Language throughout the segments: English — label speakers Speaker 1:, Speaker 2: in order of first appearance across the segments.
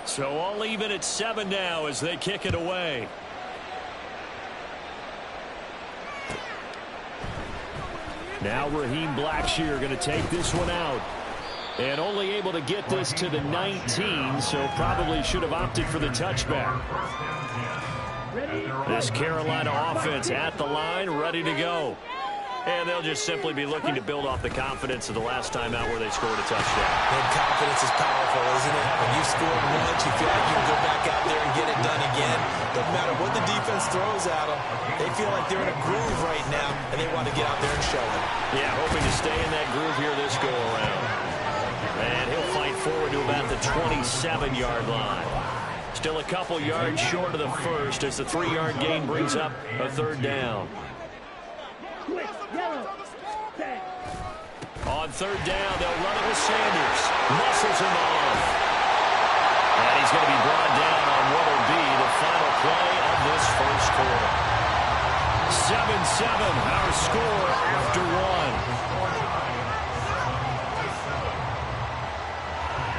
Speaker 1: So all even at 7 now as they kick it away. Now Raheem Blackshear going to take this one out. And only able to get this to the 19, so probably should have opted for the touchback. This Carolina offense at the line, ready to go. And they'll just simply be looking to build off the confidence of the last time out where they scored a touchdown.
Speaker 2: And confidence is powerful, isn't it? When you score once, you feel like you can go back out there and get it done again. Doesn't matter what the defense throws at them. They feel like they're in a groove right now, and they want to get out there and show it.
Speaker 1: Yeah, hoping to stay in that groove here this go-around. And he'll fight forward to about the 27-yard line. Still a couple yards short of the first as the 3-yard gain brings up a third down. On third down, they'll run it with Sanders. Muscles him off. And he's going to be brought down on what will be the final play of this first quarter. 7-7, our score after one.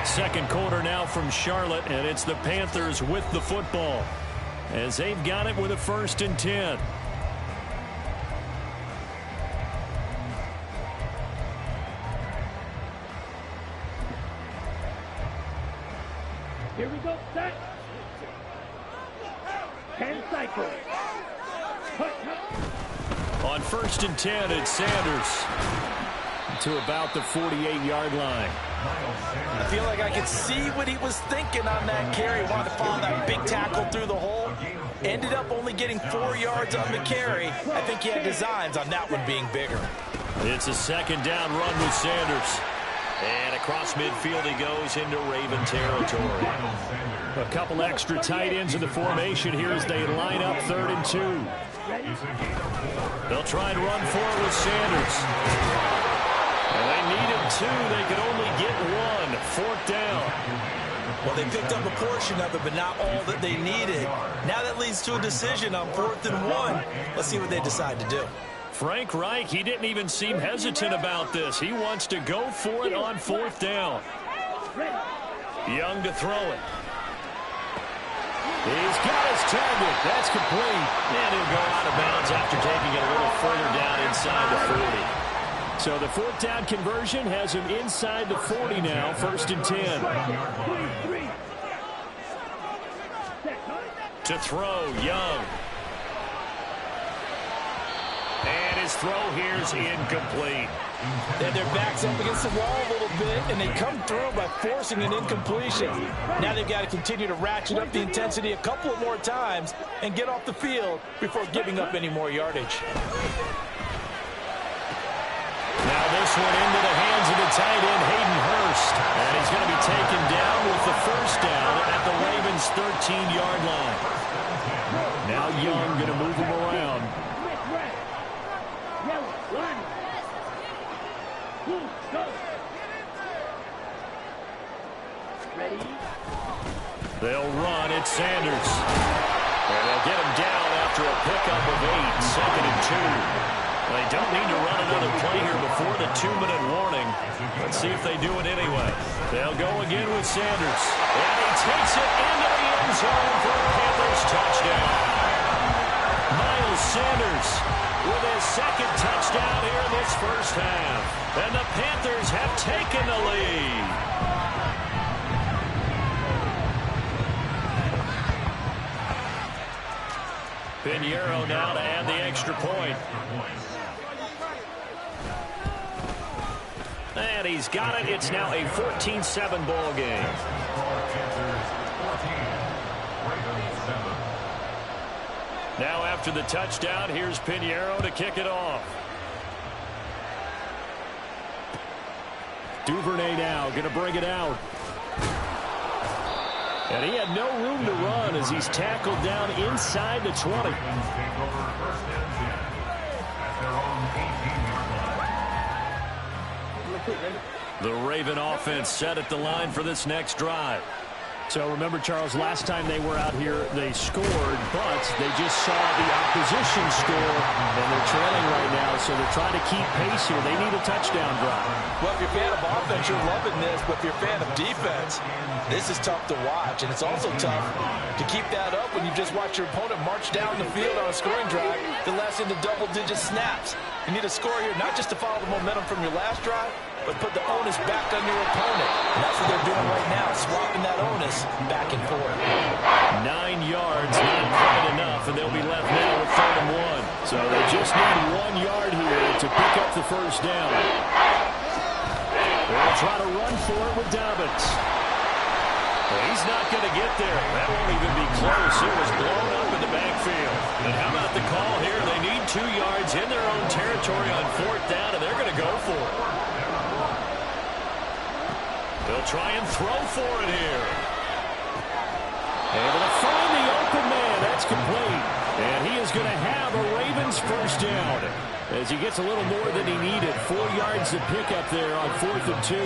Speaker 1: Second quarter now from Charlotte, and it's the Panthers with the football as they've got it with a 1st and 10.
Speaker 3: Here we go, set. 10 cycles.
Speaker 1: On 1st and 10, it's Sanders to about the 48-yard line.
Speaker 2: I feel like I could see what he was thinking on that carry. Wanted to follow that big tackle through the hole. Ended up only getting 4 yards on the carry. I think he had designs on that one being bigger.
Speaker 1: It's a second down run with Sanders. And across midfield he goes into Raven territory. A couple extra tight ends in the formation here as they line up 3rd and 2. They'll try and run for it with Sanders. And they needed 2. They could only get 1. 4th down.
Speaker 2: Well, they picked up a portion of it, but not all that they needed. Now that leads to a decision on 4th and 1. Let's see what they decide to do.
Speaker 1: Frank Reich, he didn't even seem hesitant about this. He wants to go for it on 4th down. Young to throw it. He's got his target. That's complete. And he'll go out of bounds after taking it a little further down inside the 40. So the 4th down conversion has him inside the 40 now, 1st and 10. To throw, Young. And his throw here is incomplete.
Speaker 2: They had their backs up against the wall a little bit, and they come through by forcing an incompletion. Now they've got to continue to ratchet up the intensity a couple of more times and get off the field before giving up any more yardage.
Speaker 1: Now this one into the hands of the tight end, Hayden Hurst. And he's going to be taken down with the 1st down at the Ravens' 13-yard line. Now Young going to move him around. They'll run at Sanders. And they'll get him down after a pickup of 8, 2nd and 2. They don't need to run another play here before the 2-minute warning. Let's see if they do it anyway. They'll go again with Sanders. And he takes it into the end zone for a Panthers touchdown. Miles Sanders with his 2nd touchdown here in this first half. And the Panthers have taken the lead. Pinheiro now to add the extra point. And he's got it. It's now a 14-7 ball game. Now after the touchdown, here's Pinheiro to kick it off. Duvernay now going to bring it out. And he had no room to run as he's tackled down inside the 20. The Raven offense set at the line for this next drive. So remember, Charles, last time they were out here, they scored, but they just saw the opposition score, and they're trailing right now, so they're trying to keep pace here. They need a touchdown drive.
Speaker 2: Well, if you're a fan of offense, you're loving this, but if you're a fan of defense, this is tough to watch, and it's also tough to keep that up when you just watch your opponent march down the field on a scoring drive that lasts into double-digit snaps. You need a score here, not just to follow the momentum from your last drive, but put the onus back on your opponent. And that's what they're doing right now, swapping that onus back and forth.
Speaker 1: 9 yards, not quite enough, and they'll be left now with 3rd and 1. So they just need 1 yard here to pick up the first down. They'll try to run for it with Dobbins. Well, he's not going to get there. That won't even be close. It was blown up in the backfield. And how about the call here? They need 2 yards in their own territory on 4th down, and they're going to go for it. They'll try and throw for it here. Able to find the open man. That's complete. And he is going to have a Ravens first down as he gets a little more than he needed. 4 yards to pick up there on 4th and 2.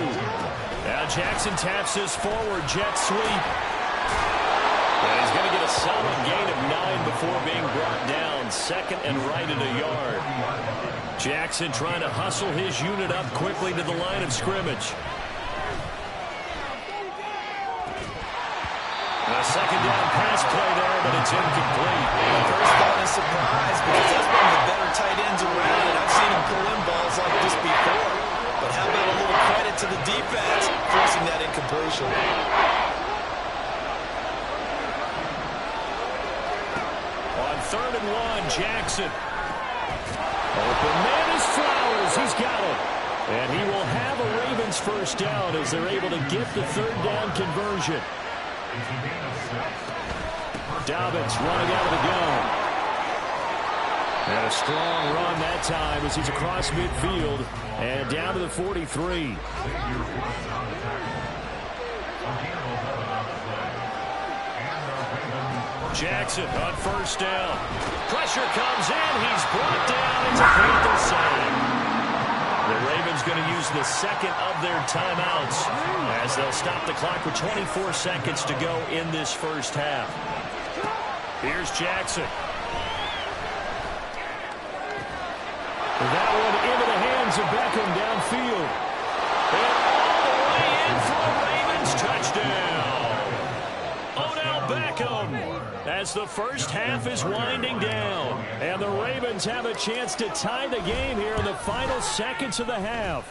Speaker 1: Now Jackson taps this forward jet sweep. And he's going to get a solid gain of 9 before being brought down. 2nd and right at a yard. Jackson trying to hustle his unit up quickly to the line of scrimmage. A 2nd down pass play there, but it's incomplete.
Speaker 2: First down is surprise because that's one of the better tight ends around, and I've seen him pull in balls like this before. But how about a little credit to the defense forcing that incompletion?
Speaker 1: On 3rd and 1, Jackson. Open man is Flowers. He's got it. And he will have a Ravens first down as they're able to get the 3rd down conversion. Dobbins running out of the gun. And a strong run that time as he's across midfield and down to the 43. Jackson on 1st down. Pressure comes in. He's brought down. It's a Panther save. The Ravens going to use the 2nd of their timeouts as they'll stop the clock with 24 seconds to go in this first half. Here's Jackson. That one into the hands of Beckham downfield. And all the way in for a Ravens touchdown. Odell Beckham as the first half is winding down. And the Ravens have a chance to tie the game here in the final seconds of the half.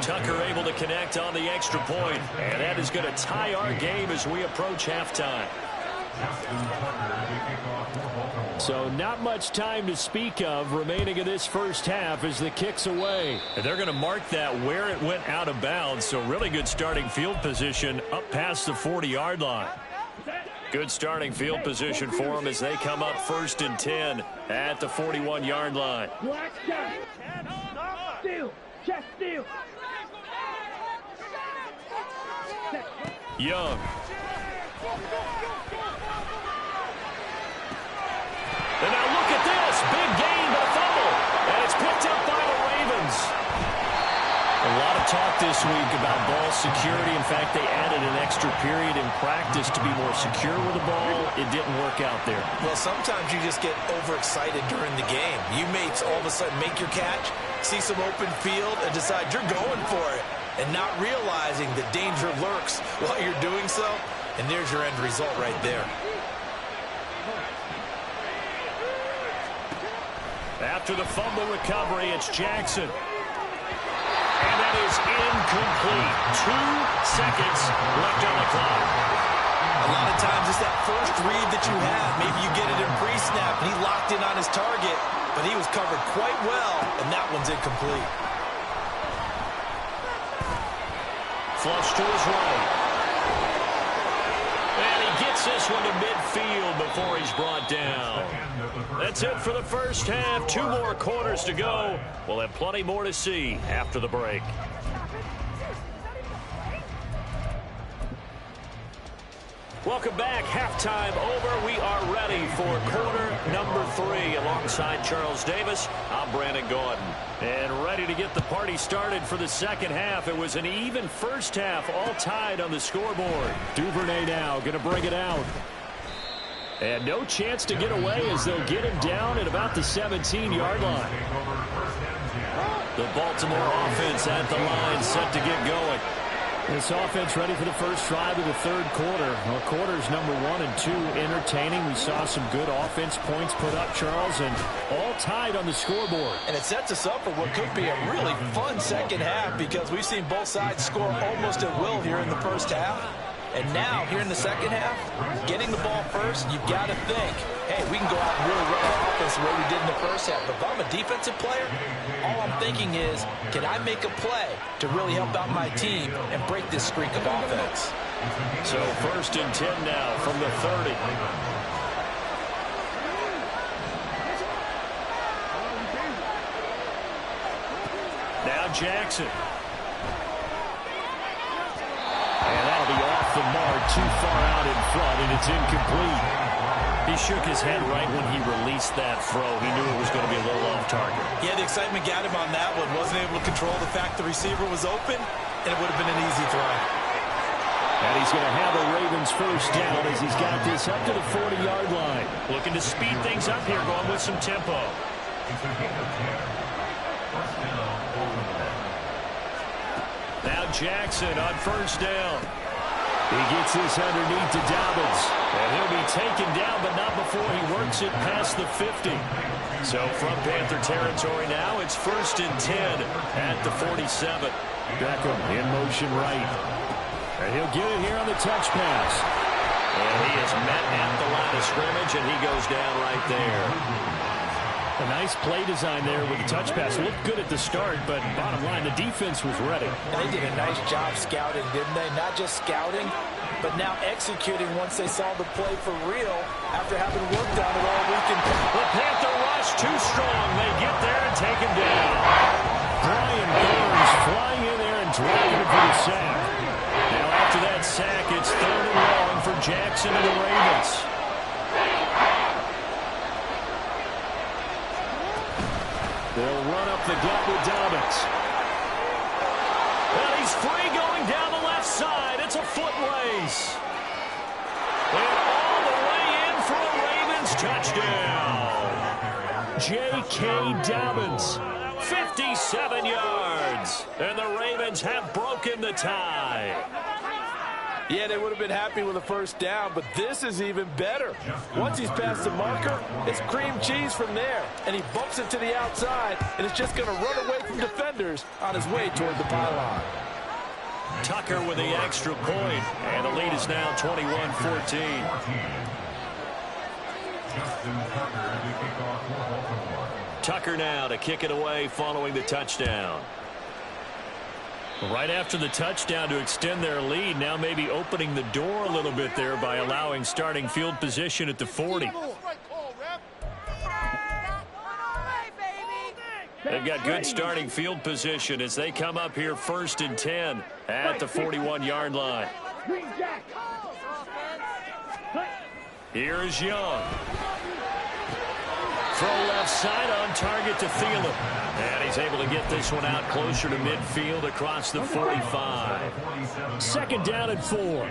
Speaker 1: Tucker able to connect on the extra point, and that is going to tie our game as we approach halftime. So not much time to speak of remaining in this first half as the kick's away. And they're going to mark that where it went out of bounds, so really good starting field position up past the 40-yard line. Good starting field position for them as they come up 1st and 10 at the 41-yard line. Young. And now look at this. Big gain, but a fumble. And it's picked up by the Ravens. A lot of talk this week about ball security. In fact, they added an extra period in practice to be more secure with the ball. It didn't work out there.
Speaker 2: Well, sometimes you just get overexcited during the game. You may all of a sudden make your catch, see some open field, and decide you're going for it, and not realizing the danger lurks while you're doing so. And there's your end result right there.
Speaker 1: After the fumble recovery, it's Jackson. And that is incomplete. 2 seconds left on the clock.
Speaker 2: A lot of times it's that first read that you have. Maybe you get it in pre-snap, and he locked in on his target, but he was covered quite well, and that one's incomplete.
Speaker 1: Flush to his right. And he gets this one to midfield before he's brought down. That's it for the first half. 2 more quarters to go. We'll have plenty more to see after the break. Welcome back. Halftime over. We are ready for quarter number 3. Alongside Charles Davis, I'm Brandon Gordon. And ready to get the party started for the second half. It was an even first half, all tied on the scoreboard. Duvernay now going to bring it out. And no chance to get away as they'll get him down at about the 17-yard line. The Baltimore offense at the line, set to get going. This offense ready for the first drive of the third quarter. Well, quarters number 1 and 2 entertaining. We saw some good offense points put up, Charles, and all tied on the scoreboard.
Speaker 2: And it sets us up for what could be a really fun second half because we've seen both sides score almost at will here in the first half. And now, here in the second half, getting the ball first, you've got to think, hey, we can go out and really run our offense the way we did in the first half. But if I'm a defensive player, all I'm thinking is, can I make a play to really help out my team and break this streak of offense?
Speaker 1: So 1st and 10 now from the 30. Now Jackson. And that'll be off the mark, too far out in front, and it's incomplete. He shook his head right when he released that throw. He knew it was going to be a little off target.
Speaker 2: Yeah, the excitement got him on that one. Wasn't able to control the fact the receiver was open, and it would have been an easy throw.
Speaker 1: And he's going to have a Ravens first down as he's got this up to the 40-yard line. Looking to speed things up here, going with some tempo. Now Jackson on first down. He gets this underneath to Dobbins. And he'll be taken down, but not before he works it past the 50. So from Panther territory now, it's 1st and 10 at the 47. Beckham in motion right. And he'll get it here on the touch pass. And he is met at the line of scrimmage, and he goes down right there. A nice play design there with the touch pass. Looked good at the start, but bottom line, the defense was ready.
Speaker 2: They did a nice job scouting, didn't they? Not just scouting, but now executing once they saw the play for real after having worked on it all weekend.
Speaker 1: The Panther rush too strong. They get there and take him down. Brian Burns flying in there and dragging him for the sack. Now after that sack, it's 3rd and long for Jackson and the Ravens. They'll run up the gut with Dobbins. And he's free going down the left side. It's a foot race. And all the way in for a Ravens touchdown. J.K. Dobbins, 57 yards. And the Ravens have broken the tie.
Speaker 2: Yeah, they would have been happy with a first down, but this is even better. Once he's past the marker, it's cream cheese from there. And he bumps it to the outside, and it's just going to run away from defenders on his way toward the pylon.
Speaker 1: Tucker with the extra point, and the lead is now 21-14. Tucker now to kick it away following the touchdown. Right after the touchdown to extend their lead, now maybe opening the door a little bit there by allowing starting field position at the 40. They've got good starting field position as they come up here 1st and 10 at the 41-yard line. Here's Young. Throw left side on target to Thielen. And he's able to get this one out closer to midfield across the 45. 2nd down and 4.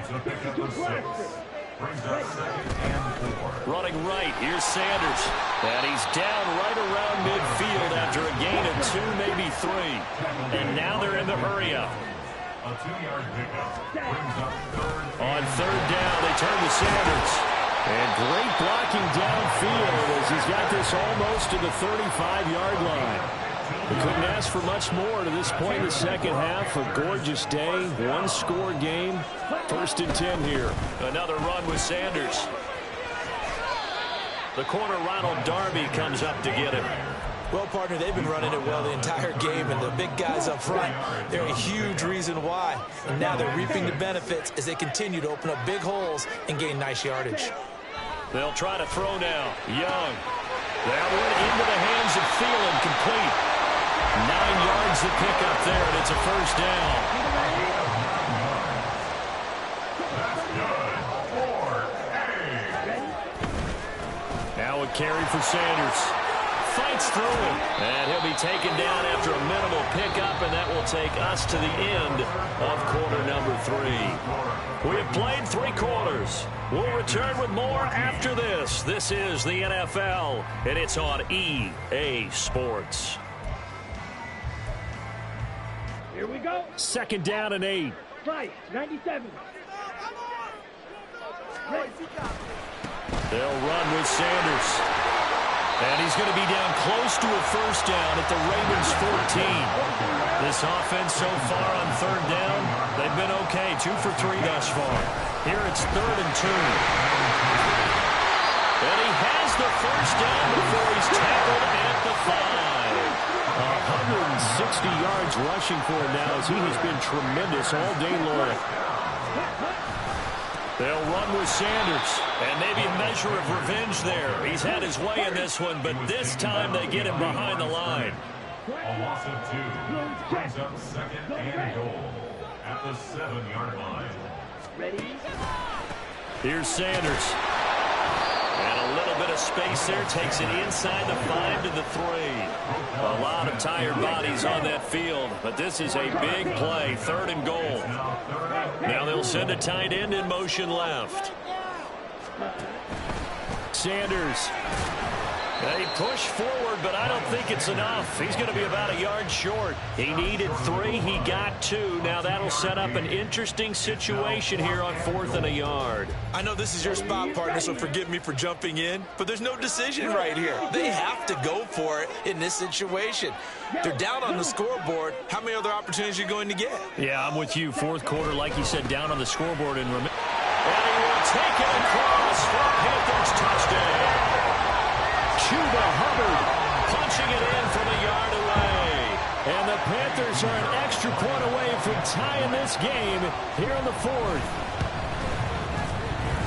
Speaker 1: Running right, here's Sanders. And he's down right around midfield after a gain of 2, maybe 3. And now they're in the hurry-up. On 3rd down, they turn to Sanders. And great blocking downfield as he's got this almost to the 35-yard line. We couldn't ask for much more to this point in the second half. A gorgeous day, one-score game. 1st and 10 here. Another run with Sanders. The corner, Ronald Darby, comes up to get it.
Speaker 2: Well, partner, they've been running it well the entire game, and the big guys up front, they're a huge reason why. And now they're reaping the benefits as they continue to open up big holes and gain nice yardage.
Speaker 1: They'll try to throw now. Young. That one into the hands of Thielen, complete. 9 yards to pick up there, and it's a first down. carry for Sanders. Fights through it. And he'll be taken down after a minimal pickup, and that will take us to the end of quarter number 3. We have played 3 quarters. We'll return with more after this. This is the NFL, and it's on EA Sports.
Speaker 3: Here we go.
Speaker 1: 2nd down and 8.
Speaker 3: Price, 97.
Speaker 1: They'll run with Sanders. And he's going to be down close to a 1st down at the Ravens 14. This offense so far on 3rd down, they've been okay. 2 for 3 thus far. Here it's 3rd and 2. And he has the 1st down before he's tackled at the 5. 160 yards rushing for him now as he has been tremendous all day long. They'll run with Sanders, and maybe a measure of revenge there. He's had his way in this one, but this time they get him behind the line.
Speaker 4: A loss of 2 brings up 2nd and goal at the 7-yard line.
Speaker 3: Ready?
Speaker 1: Here's Sanders. And a little bit of space there. Takes it inside the 5 to the 3. A lot of tired bodies on that field, but this is a big play. 3rd and goal. Now they'll send a tight end in motion left. Sanders. They push forward, but I don't think it's enough. He's going to be about a yard short. He needed 3. He got 2. Now that'll set up an interesting situation here on 4th and a yard.
Speaker 2: I know this is your spot, partner, so forgive me for jumping in, but there's no decision right here. They have to go for it in this situation. They're down on the scoreboard. How many other opportunities are you going to get?
Speaker 1: Yeah, I'm with you. 4th quarter, like you said, down on the scoreboard. And he will take it across for a Panthers touchdown. Chuba Hubbard punching it in from a yard away. And the Panthers are an extra point away from tying this game here in the 4th.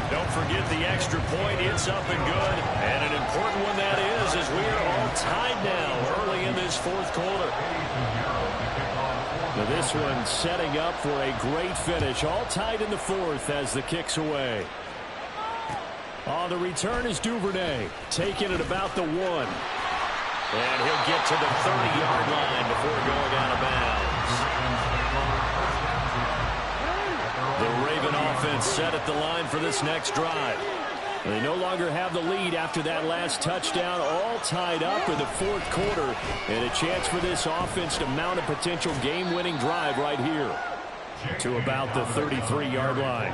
Speaker 1: Don't forget the extra point. It's up and good. And an important one that is, as we are all tied now early in this 4th quarter. Now this one setting up for a great finish. All tied in the 4th as the kick's away. On the return is Duvernay, taking it about the 1. And he'll get to the 30-yard line before going out of bounds. The Raven offense set at the line for this next drive. They no longer have the lead after that last touchdown, all tied up in the 4th quarter. And a chance for this offense to mount a potential game-winning drive right here to about the 33-yard line.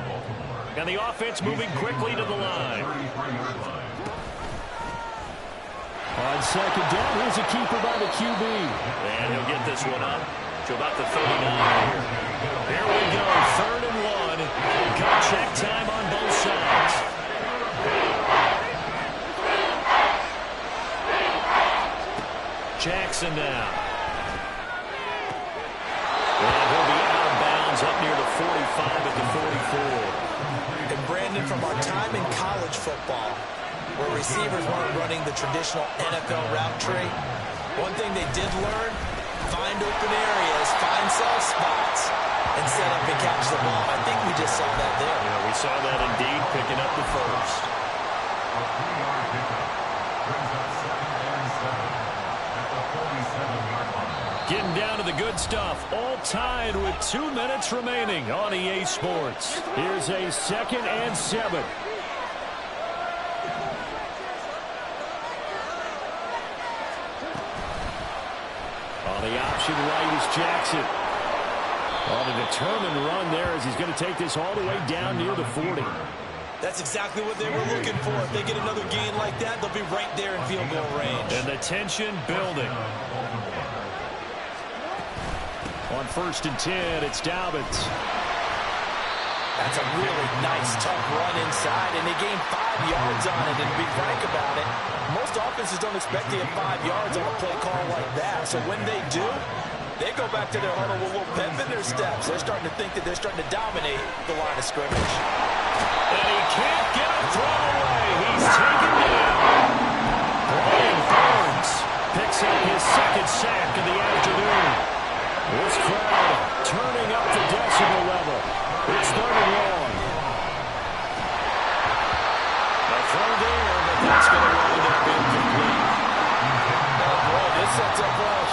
Speaker 1: And the offense moving quickly to the line. On 2nd down, here's a keeper by the QB. And he'll get this one up to about the 39 here. Here we go, 3rd and 1. Got check time on both sides. Jackson now. And he'll be out of bounds up near the 45 at the 44.
Speaker 2: And Brandon, from our time in college football, where receivers weren't running the traditional NFL route tree, one thing they did learn, find open areas, find soft spots, and set up and catch the ball. I think we just saw that there.
Speaker 1: Yeah, we saw that indeed, picking up the 1st.
Speaker 4: A 3-yard pickup brings up 2nd and 7 at the 47-yard line.
Speaker 1: Getting down to the good stuff. All tied with 2 minutes remaining on EA Sports. Here's a 2nd and 7. On the option right is Jackson. On a determined run there as he's going to take this all the way down near the 40.
Speaker 2: That's exactly what they were looking for. If they get another gain like that, they'll be right there in field goal range.
Speaker 1: And the tension building. On 1st and 10, it's Dobbins.
Speaker 2: That's a really nice, tough run inside, and they gained 5 yards on it. And to be frank about it, most offenses don't expect to get 5 yards on a play call like that. So when they do, they go back to their huddle with a little pep in their steps. They're starting to think that they're starting to dominate the line of scrimmage.
Speaker 1: And he can't get a throw away. He's taken down. Brian Burns picks up his 2nd sack of the afternoon. This crowd turning up the decibel level. It's 3rd and long. A throw there, but that's going to wind up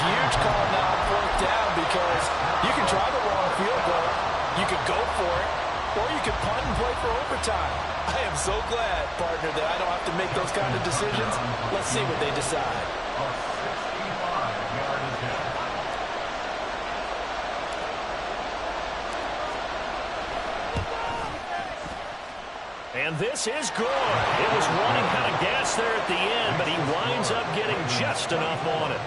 Speaker 2: huge call now on fourth down because you can try the long field goal, you could go for it, or you could punt and play for overtime. I am so glad, partner, that I don't have to make those kind of decisions. Let's see what they decide.
Speaker 4: A 65-yard attempt.
Speaker 1: And this is good. It was running out of gas there at the end, but he winds up getting just enough on it.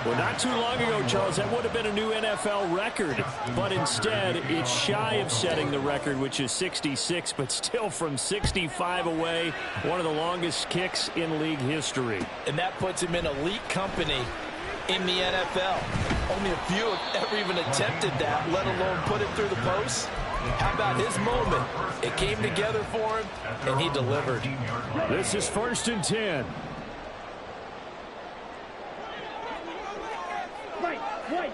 Speaker 5: Well, not too long ago, Charles, that would have been a new NFL record. But instead, it's shy of setting the record, which is 66, but still from 65 away, one of the longest kicks in league history.
Speaker 2: And that puts him in elite company in the NFL. Only a few have ever even attempted that, let alone put it through the post. How about his moment? It came together for him, and he delivered.
Speaker 5: This is 1st and 10.
Speaker 3: Right, right.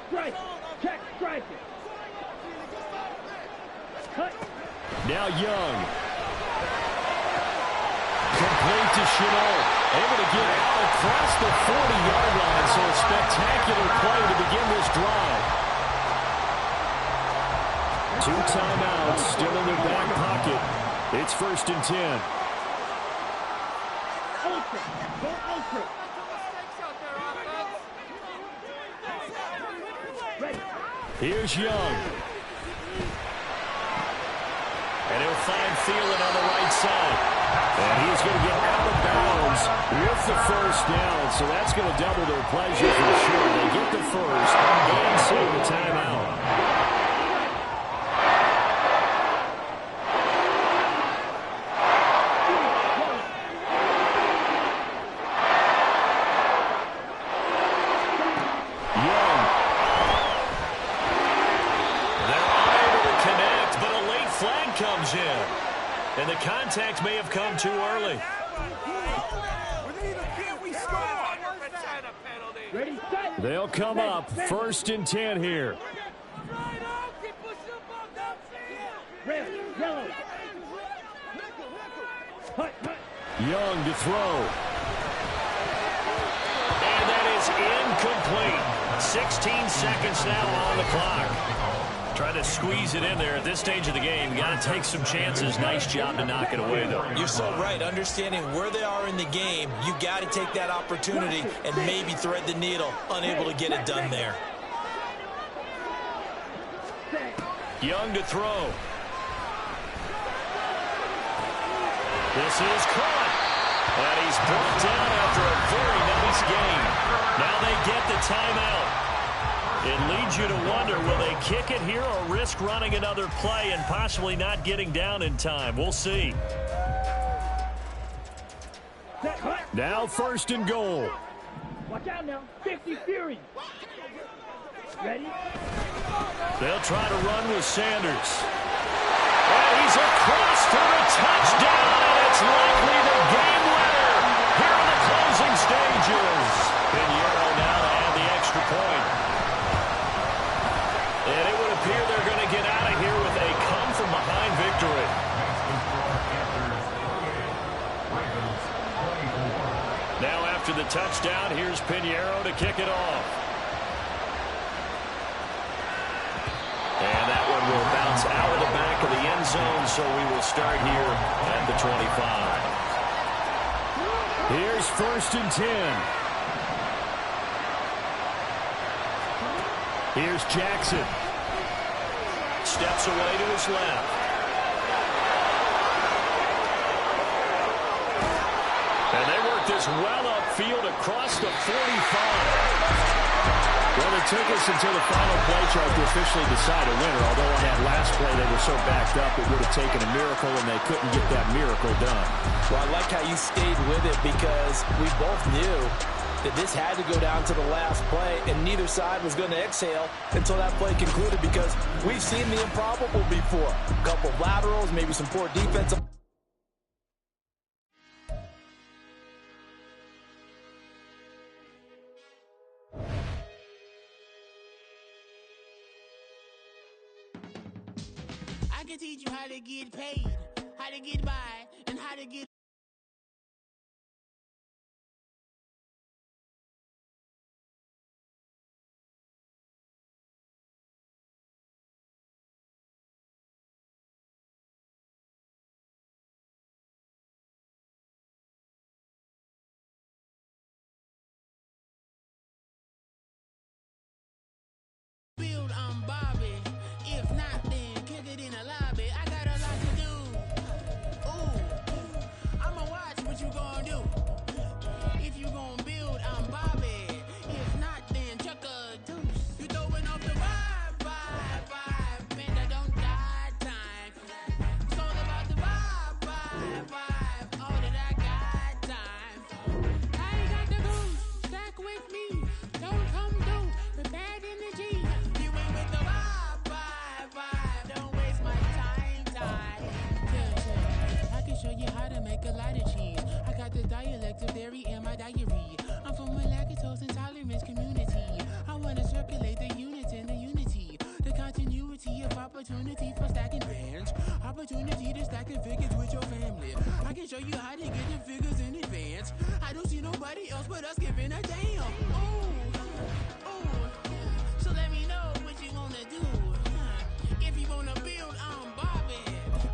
Speaker 3: Strike, check, strike it. Cut.
Speaker 5: Now Young. Complete to Chenault. Able to get out across the 40-yard line, so a spectacular play to begin this drive. 2 timeouts still in their back pocket. It's 1st and 10.
Speaker 3: Ultra, go ultra. Ready.
Speaker 5: Here's Young.
Speaker 1: And he'll find Thielen on the right side. And he's going to get out of bounds with the first down. So that's going to double their pleasure for sure. They get the first and save the timeout. Comes in, and the contact may have come too early.
Speaker 3: Ready, set.
Speaker 5: They'll come up 1st and 10 here.
Speaker 3: Red, yellow. Hut, hut.
Speaker 5: Young to throw.
Speaker 1: And that is incomplete. 16 seconds now on the clock. Trying to squeeze it in there at this stage of the game. Got to take some chances. Nice job to knock it away, though.
Speaker 2: You're so right. Understanding where they are in the game, you got to take that opportunity and maybe thread the needle. Unable to get it done there.
Speaker 1: Young to throw. This is caught. And he's brought down after a very nice game. Now they get the timeout. It leads you to wonder, will they kick it here or risk running another play and possibly not getting down in time? We'll see.
Speaker 5: Now 1st and goal.
Speaker 3: Watch out now. 50 Fury. Ready?
Speaker 1: They'll try to run with Sanders. And he's across for the touchdown, and it's likely the game winner here in the closing stages. Pinheiro now to add the extra point. And it would appear they're going to get out of here with a come-from-behind victory. Now after the touchdown, here's Pinheiro to kick it off. And that one will bounce out of the back of the end zone, so we will start here at the 25.
Speaker 5: Here's 1st and 10. Here's Jackson.
Speaker 1: Steps away to his left. And they work this well upfield across the 45.
Speaker 5: Well, it took us until the final play chart to officially decide a winner. Although on that last play they were so backed up, it would have taken a miracle, and they couldn't get that miracle done.
Speaker 2: Well, I like how you stayed with it because we both knew that this had to go down to the last play, and neither side was going to exhale until that play concluded because we've seen the improbable before. A couple of laterals, maybe some poor defense.
Speaker 6: I can teach you how to get paid, how to get by, and how to get build, I'm Bobby. If not, then kick it in the lobby. I got a lot to do. Ooh, I'ma watch what you gonna do. If you gonna build, I'm Bobby. If not, then chuck a deuce. You throwing off the vibe. Man, I don't die time. It's all about the vibe. All that I got time. I ain't got the booze. Stack with me. Don't come through with bad energy. You ain't with the vibe. Don't waste my time. Yeah. I can show you how to make a lot of cheese. I got the dialect of dairy in my diary. I'm from a lactose intolerance community. I wanna circulate the units and the unity. The continuity of opportunity for stacking bands. Opportunity to stack the figures with your family. I can show you how to get the figures in advance. I don't see nobody else but us giving a damn. Ooh. So let me know what you wanna do. If you wanna build, I'm Bobby.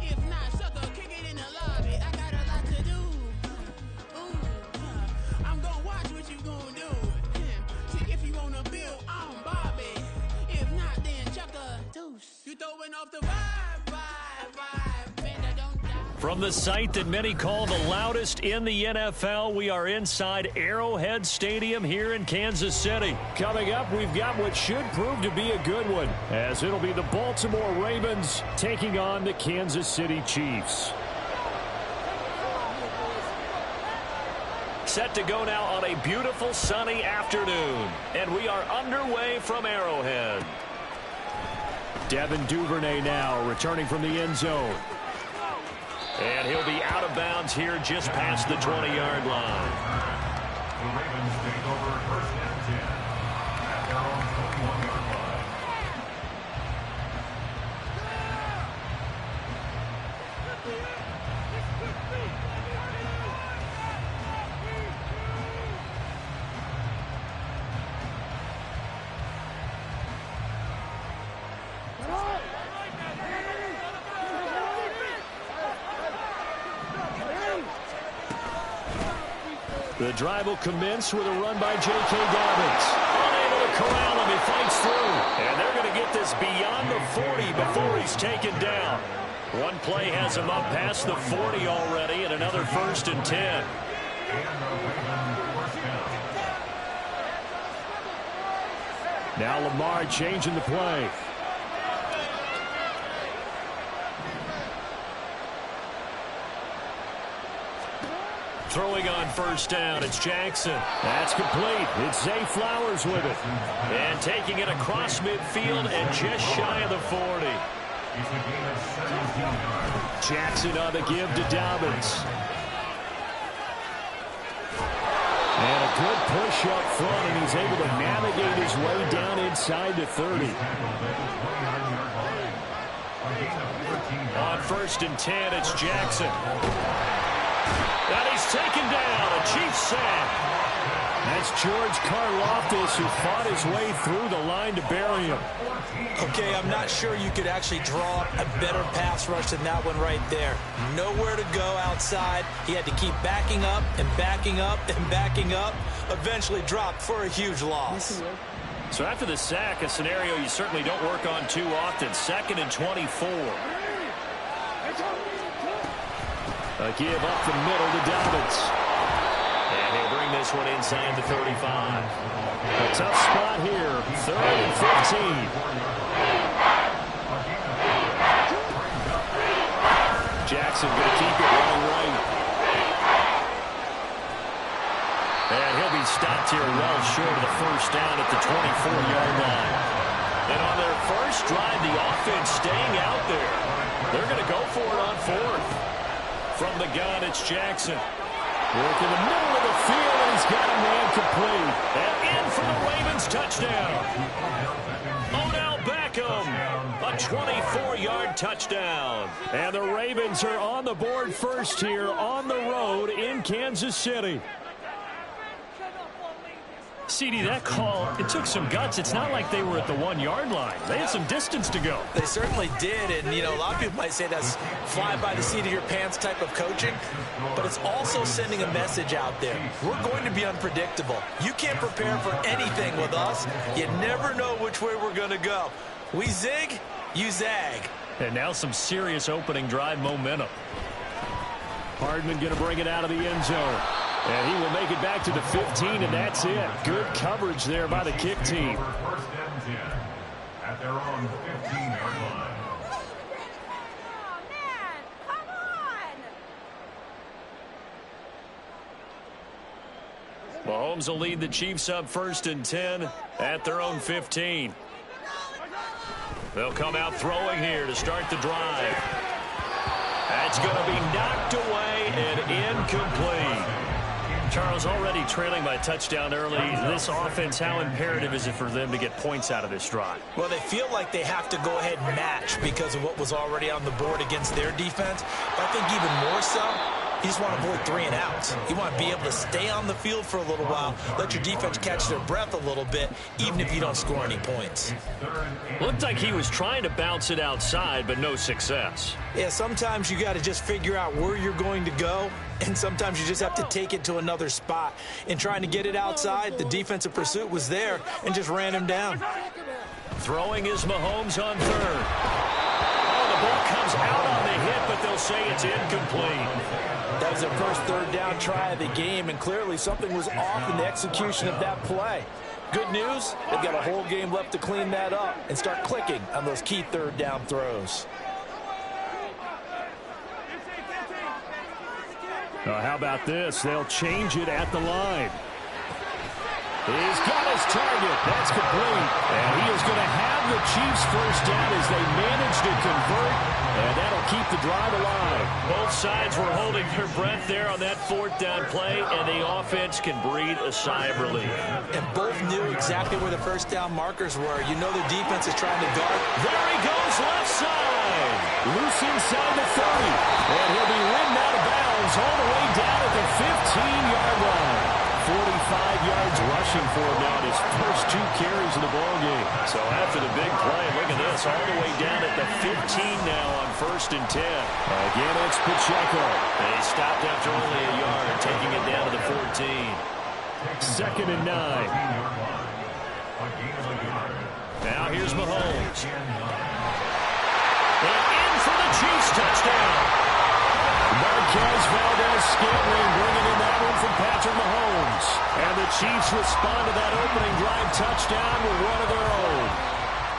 Speaker 6: If not, sucker, kick it in the lobby. I got a lot to do. I'm gonna watch what you gonna do. See, if you wanna build, I'm Bobby. If not, then chuck a deuce. You throwing off the vibe. Man, I don't die.
Speaker 1: From the site that many call the loudest in the NFL, we are inside Arrowhead Stadium here in Kansas City.
Speaker 5: Coming up, we've got what should prove to be a good one, as it'll be the Baltimore Ravens taking on the Kansas City Chiefs.
Speaker 1: Set to go now on a beautiful sunny afternoon, and we are underway from Arrowhead.
Speaker 5: Devin Duvernay now returning from the end zone.
Speaker 1: And he'll be out of bounds here just past the 20-yard line.
Speaker 4: The Ravens take over first and 10 at their own 21-yard line.
Speaker 1: The drive will commence with a run by J.K. Dobbins. Unable to corral him. He fights through. And they're going to get this beyond the 40 before he's taken down. One play has him up past the 40 already, and another 1st and 10.
Speaker 5: Now Lamar changing the play.
Speaker 1: Throwing on 1st down, it's Jackson.
Speaker 5: That's complete. It's Zay Flowers with it.
Speaker 1: And taking it across midfield and just shy of the 40.
Speaker 5: Jackson on the give to Dobbins. And a good push up front, and he's able to navigate his way down inside the 30.
Speaker 1: On 1st and 10, it's Jackson. And he's taken down, a Chiefs sack.
Speaker 5: That's George Karlaftis, who fought his way through the line to bury him.
Speaker 2: Okay, I'm not sure you could actually draw a better pass rush than that one right there. Nowhere to go outside. He had to keep backing up and backing up and backing up. Eventually dropped for a huge loss.
Speaker 1: So after the sack, a scenario you certainly don't work on too often. 2nd and 24.
Speaker 5: A give up the middle to Dobbins.
Speaker 1: And he'll bring this one inside the 35.
Speaker 5: A tough spot here. 3rd and 15.
Speaker 1: Jackson going to keep it running right. And he'll be stopped here well short of the 1st down at the 24-yard line. And on their first drive, the offense staying out there. They're going to go for it on 4th. From the gun, it's Jackson.
Speaker 5: Work in the middle of the field, and he's got a man complete.
Speaker 1: And in for the Ravens touchdown. Odell Beckham, a 24-yard touchdown.
Speaker 5: And the Ravens are on the board first here on the road in Kansas City. CD, that call, it took some guts. It's not like they were at the 1-yard line. They had some distance to go.
Speaker 2: They certainly did, and, you know, a lot of people might say that's fly by the seat of your pants type of coaching, but it's also sending a message out there. We're going to be unpredictable. You can't prepare for anything with us. You never know which way we're going to go. We zig, you zag.
Speaker 5: And now some serious opening drive momentum. Hardman going to bring it out of the end zone. And he will make it back to the 15, and that's it. Good coverage there by the kick team.
Speaker 4: First and 10 at their own 15-yard line.
Speaker 7: Oh, man, come on!
Speaker 1: Mahomes will lead the Chiefs up 1st and 10 at their own 15. They'll come out throwing here to start the drive. That's going to be knocked away and incomplete.
Speaker 5: Charles, already trailing by a touchdown early. This offense, how imperative is it for them to get points out of this drive?
Speaker 2: Well, they feel like they have to go ahead and match because of what was already on the board against their defense. But I think even more so, you just want to avoid 3 and outs. You want to be able to stay on the field for a little while, let your defense catch their breath a little bit, even if you don't score any points.
Speaker 1: Looked like he was trying to bounce it outside, but no success.
Speaker 2: Yeah, sometimes you got to just figure out where you're going to go, and sometimes you just have to take it to another spot. In trying to get it outside, the defensive pursuit was there and just ran him down.
Speaker 1: Throwing is Mahomes on 3rd. Oh, the ball comes out on the hit, but they'll say it's incomplete.
Speaker 2: That was their first 3rd down try of the game, and clearly something was off in the execution of that play. Good news, they've got a whole game left to clean that up and start clicking on those key 3rd down throws.
Speaker 5: How about this? They'll change it at the line. He's got his target. That's complete. And he is going to have the Chiefs first down as they manage to convert. And that'll keep the drive alive.
Speaker 1: Both sides were holding their breath there on that 4th down play, and the offense can breathe a sigh of relief.
Speaker 2: And both knew exactly where the first down markers were. You know their defense is trying to guard.
Speaker 1: There he goes, left side.
Speaker 5: Loose inside the 30. And he'll be ridden out of bounds all the way down at the 15-yard line. 45 yards rushing for him now in his first 2 carries of the ballgame.
Speaker 1: So after the big play, look at this, all the way down at the 15 now on 1st and 10.
Speaker 5: Again, it's Pacheco.
Speaker 1: And he stopped after only a yard, taking it down to the 14.
Speaker 5: 2nd and 9.
Speaker 1: Now here's Mahomes. And in for the Chiefs touchdown.
Speaker 5: Marquez Valdez-Scantling bringing in that one from Patrick Mahomes. And the Chiefs respond to that opening drive touchdown with one of their own.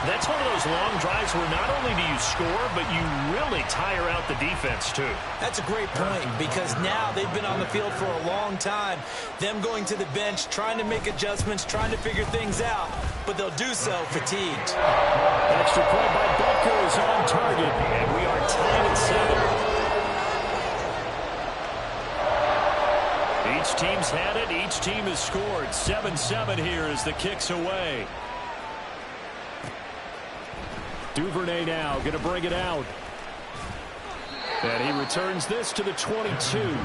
Speaker 1: That's one of those long drives where not only do you score, but you really tire out the defense, too.
Speaker 2: That's a great point because now they've been on the field for a long time. Them going to the bench, trying to make adjustments, trying to figure things out, but they'll do so fatigued.
Speaker 5: An extra point by Butker is on target,
Speaker 1: and we are tied at 7. Each team's had it. Each team has scored. 7-7 here as the kick's away.
Speaker 5: Duvernay now going to bring it out. And he returns this to the 22.
Speaker 4: The Ravens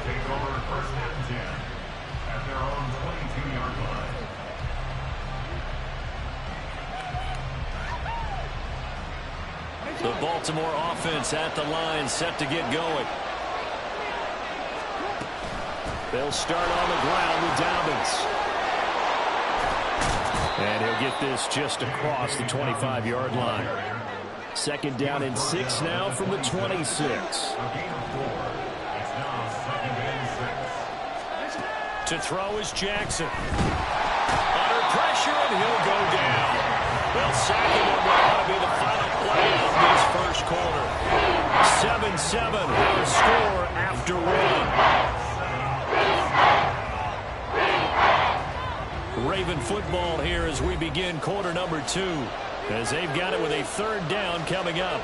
Speaker 4: take over 1st and 10 at their own 22-yard line.
Speaker 1: The Baltimore offense at the line, set to get going.
Speaker 5: They'll start on the ground with Dobbins. And he'll get this just across the 25-yard line. 2nd down and 6 now from the 26.
Speaker 4: It's now 2nd and 6.
Speaker 1: To throw is Jackson. Under pressure, and he'll go down. They'll sack him on what ought to be the final play of this first quarter. 7-7, the score after 1. Raven football here as we begin quarter number 2, as they've got it with a 3rd down coming up.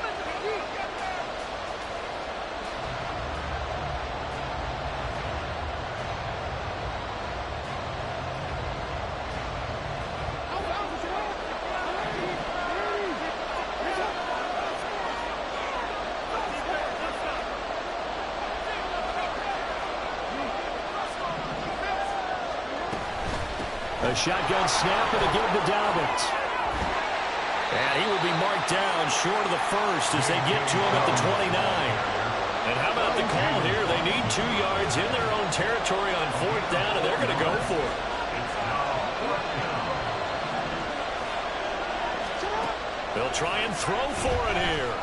Speaker 5: A shotgun snap and a give to Dobbins.
Speaker 1: And he will be marked down short of the first as they get to him at the 29. And how about the call here? They need 2 yards in their own territory on 4th down, and they're going to go for it. They'll try and throw for it here.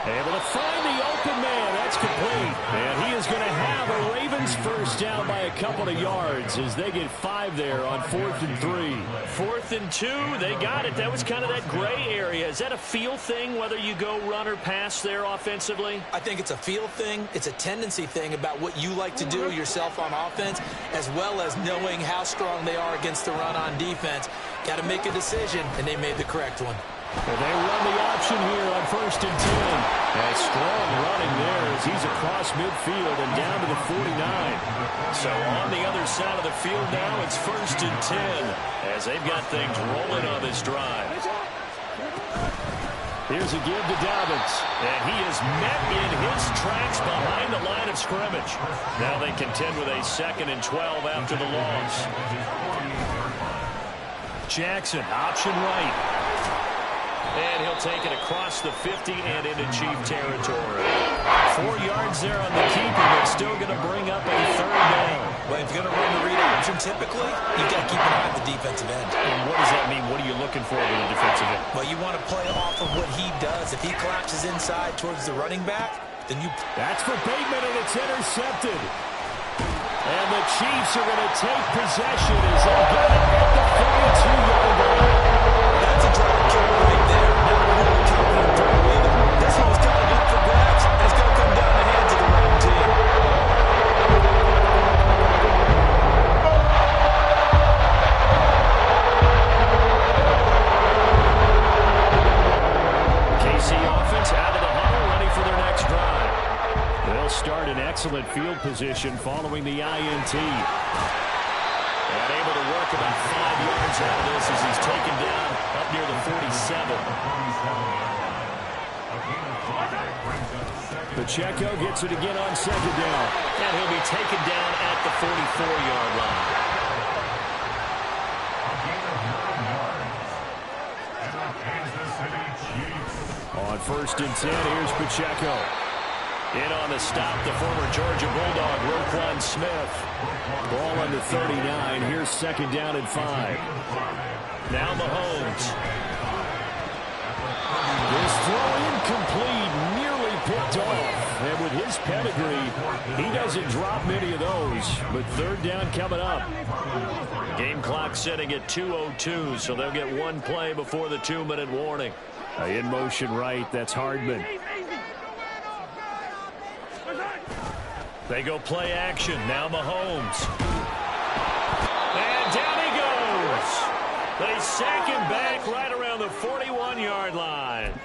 Speaker 5: Able to find the open man. That's complete. And he is going to have a Ravens first down by a couple of yards as they get 5 there on 4th and 3.
Speaker 1: 4th and 2. They got it. That was kind of that gray area. Is that a feel thing, whether you go run or pass there offensively?
Speaker 2: I think it's a feel thing. It's a tendency thing about what you like to do yourself on offense, as well as knowing how strong they are against the run on defense. Got to make a decision, and they made the correct one.
Speaker 5: And they run the option here on 1st and 10. A strong running there as he's across midfield and down to the 49.
Speaker 1: So on the other side of the field now, it's 1st and 10 as they've got things rolling on this drive.
Speaker 5: Here's a give to Dobbins.
Speaker 1: And he is met in his tracks behind the line of scrimmage. Now they contend with a 2nd and 12 after the loss. Jackson, option right. And he'll take it across the 50 and into Chief territory. 4 yards there on the keeper, but still going to bring up a 3rd down.
Speaker 2: Well, if you're going to run the read option, typically, you've got to keep an eye on the defensive end.
Speaker 1: And what does that mean? What are you looking for with the defensive end?
Speaker 2: Well, you want to play off of what he does. If he collapses inside towards the running back, then you...
Speaker 5: That's for Bateman, and it's intercepted. And the Chiefs are going to take possession as they get it at the 42-yard line.
Speaker 2: That's a drive kill right there. Not really confident throw either. This one was kind of up for grabs, and it's going to come down the hands of the wrong team.
Speaker 1: KC offense out of the huddle, ready for their next drive.
Speaker 5: They'll start in excellent field position following the INT.
Speaker 1: And able to work about 5 yards out of this as he's taken down up near the 47.
Speaker 5: Pacheco gets it again on 2nd down.
Speaker 1: And he'll be taken down at the 44-yard line.
Speaker 5: On 1st and 10, here's Pacheco.
Speaker 1: In on the stop, the former Georgia Bulldog, Roquan Smith.
Speaker 5: Ball under 39. Here's 2nd down and 5.
Speaker 1: Now Mahomes.
Speaker 5: This throw incomplete, nearly picked off. And with his pedigree, he doesn't drop many of those. But 3rd down coming up.
Speaker 1: Game clock sitting at 2:02, so they'll get 1 play before the 2-minute warning.
Speaker 5: In motion right, that's Hardman.
Speaker 1: They go play action. Now Mahomes. And down he goes. They sack him back right around the 41-yard line.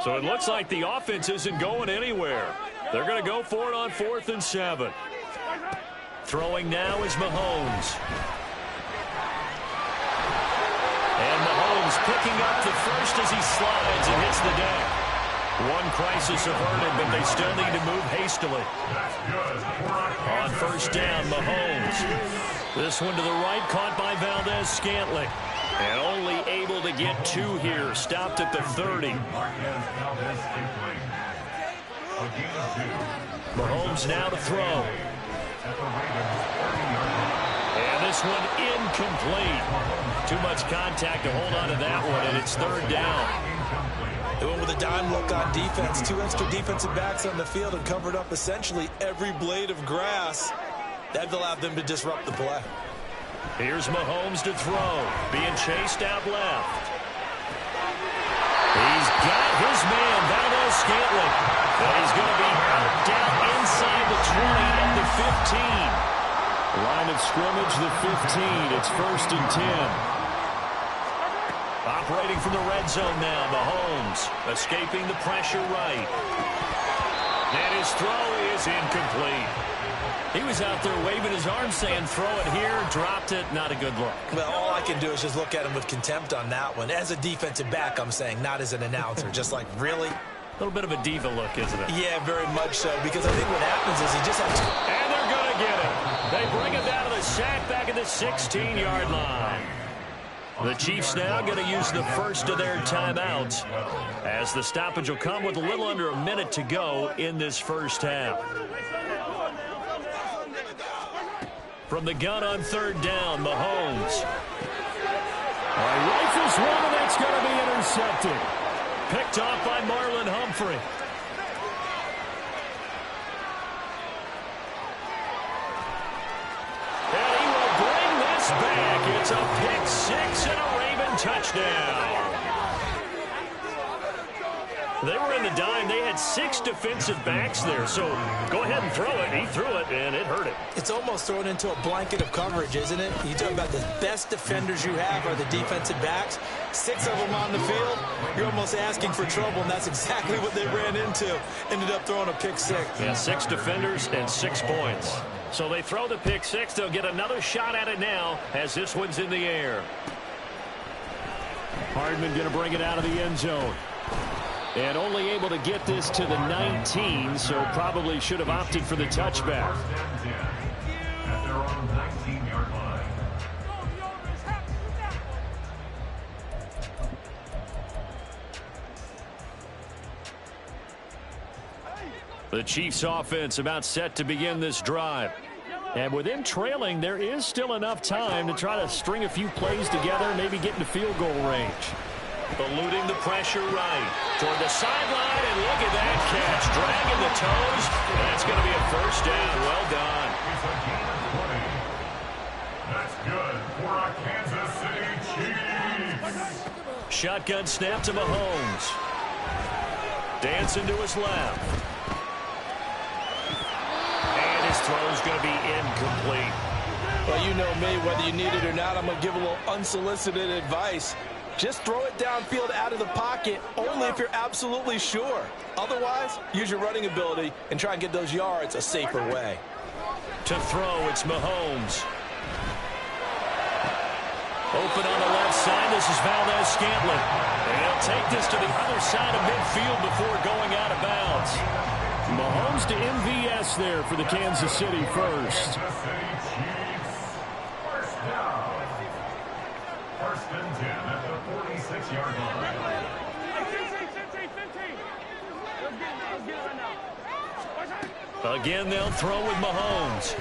Speaker 1: So it looks like the offense isn't going anywhere. They're going to go for it on 4th and 7. Throwing now is Mahomes. And Mahomes picking up the first as he slides and hits the deck. One crisis averted, but they still need to move hastily. On 1st down, Mahomes. This one to the right, caught by Valdez-Scantling. And only able to get 2 here. Stopped at the 30. Mahomes now to throw. And this one incomplete. Too much contact to hold on to that one, and it's 3rd down.
Speaker 2: They went with a dime look on defense. 2 extra defensive backs on the field and covered up essentially every blade of grass. That allowed them to disrupt the play.
Speaker 1: Here's Mahomes to throw. Being chased out left. He's got his man, Valdez-Scantling. And he's going to be out down inside the 20 and the 15.
Speaker 5: Line of scrimmage, the 15. It's 1st and 10.
Speaker 1: Operating from the red zone now, Mahomes. Escaping the pressure right. And his throw is incomplete. He was out there waving his arms saying, throw it here, dropped it, not a good look.
Speaker 2: Well, all I can do is just look at him with contempt on that one. As a defensive back, I'm saying, not as an announcer. Just like, really?
Speaker 1: A little bit of a diva look, isn't it?
Speaker 2: Yeah, very much so, because I think what happens is he just has to...
Speaker 1: And they're going to get it. They bring him down to the sack back at the 16-yard line. The Chiefs now going to use the first of their timeouts as the stoppage will come with a little under a minute to go in this first half. From the gun on third down, Mahomes.
Speaker 5: Rifles one, and that's going to be intercepted.
Speaker 1: Picked off by Marlon Humphrey. And he will bring this back. It's a pick six and a Raven touchdown. They were in the dime. They had 6 defensive backs there. So go ahead and throw it. He threw it, and it hurt him.
Speaker 2: It's almost thrown into a blanket of coverage, isn't it? You talk about the best defenders you have are the defensive backs. 6 of them on the field. You're almost asking for trouble, and that's exactly what they ran into. Ended up throwing a pick six.
Speaker 1: Yeah, 6 defenders and 6 points. So they throw the pick six. They'll get another shot at it now as this one's in the air.
Speaker 5: Hardman going to bring it out of the end zone. And only able to get this to the 19, so probably should have opted for the touchback.
Speaker 4: At their own 19-yard line.
Speaker 1: The Chiefs offense about set to begin this drive.
Speaker 5: And with them trailing, there is still enough time to try to string a few plays together, maybe get into field goal range.
Speaker 1: Eluding the pressure right toward the sideline, and look at that catch. Dragging the toes, and that's going to be a first down. Well done.
Speaker 4: It's a gain of 20. That's good for a Kansas City Chiefs.
Speaker 1: Shotgun snap to Mahomes. Dancing to his left. And his throw's going to be incomplete.
Speaker 2: Well, you know me, whether you need it or not, I'm going to give a little unsolicited advice. Just throw it downfield out of the pocket only if you're absolutely sure. Otherwise, use your running ability and try and get those yards a safer way.
Speaker 1: To throw, it's Mahomes. Open on the left side. This is Valdez-Scantling. And he'll take this to the other side of midfield before going out of bounds.
Speaker 5: Mahomes to MVS there for the Kansas City first.
Speaker 4: Kansas City Chiefs. First down. First and 10 at the 46-yard line.
Speaker 1: Again, they'll throw with Mahomes.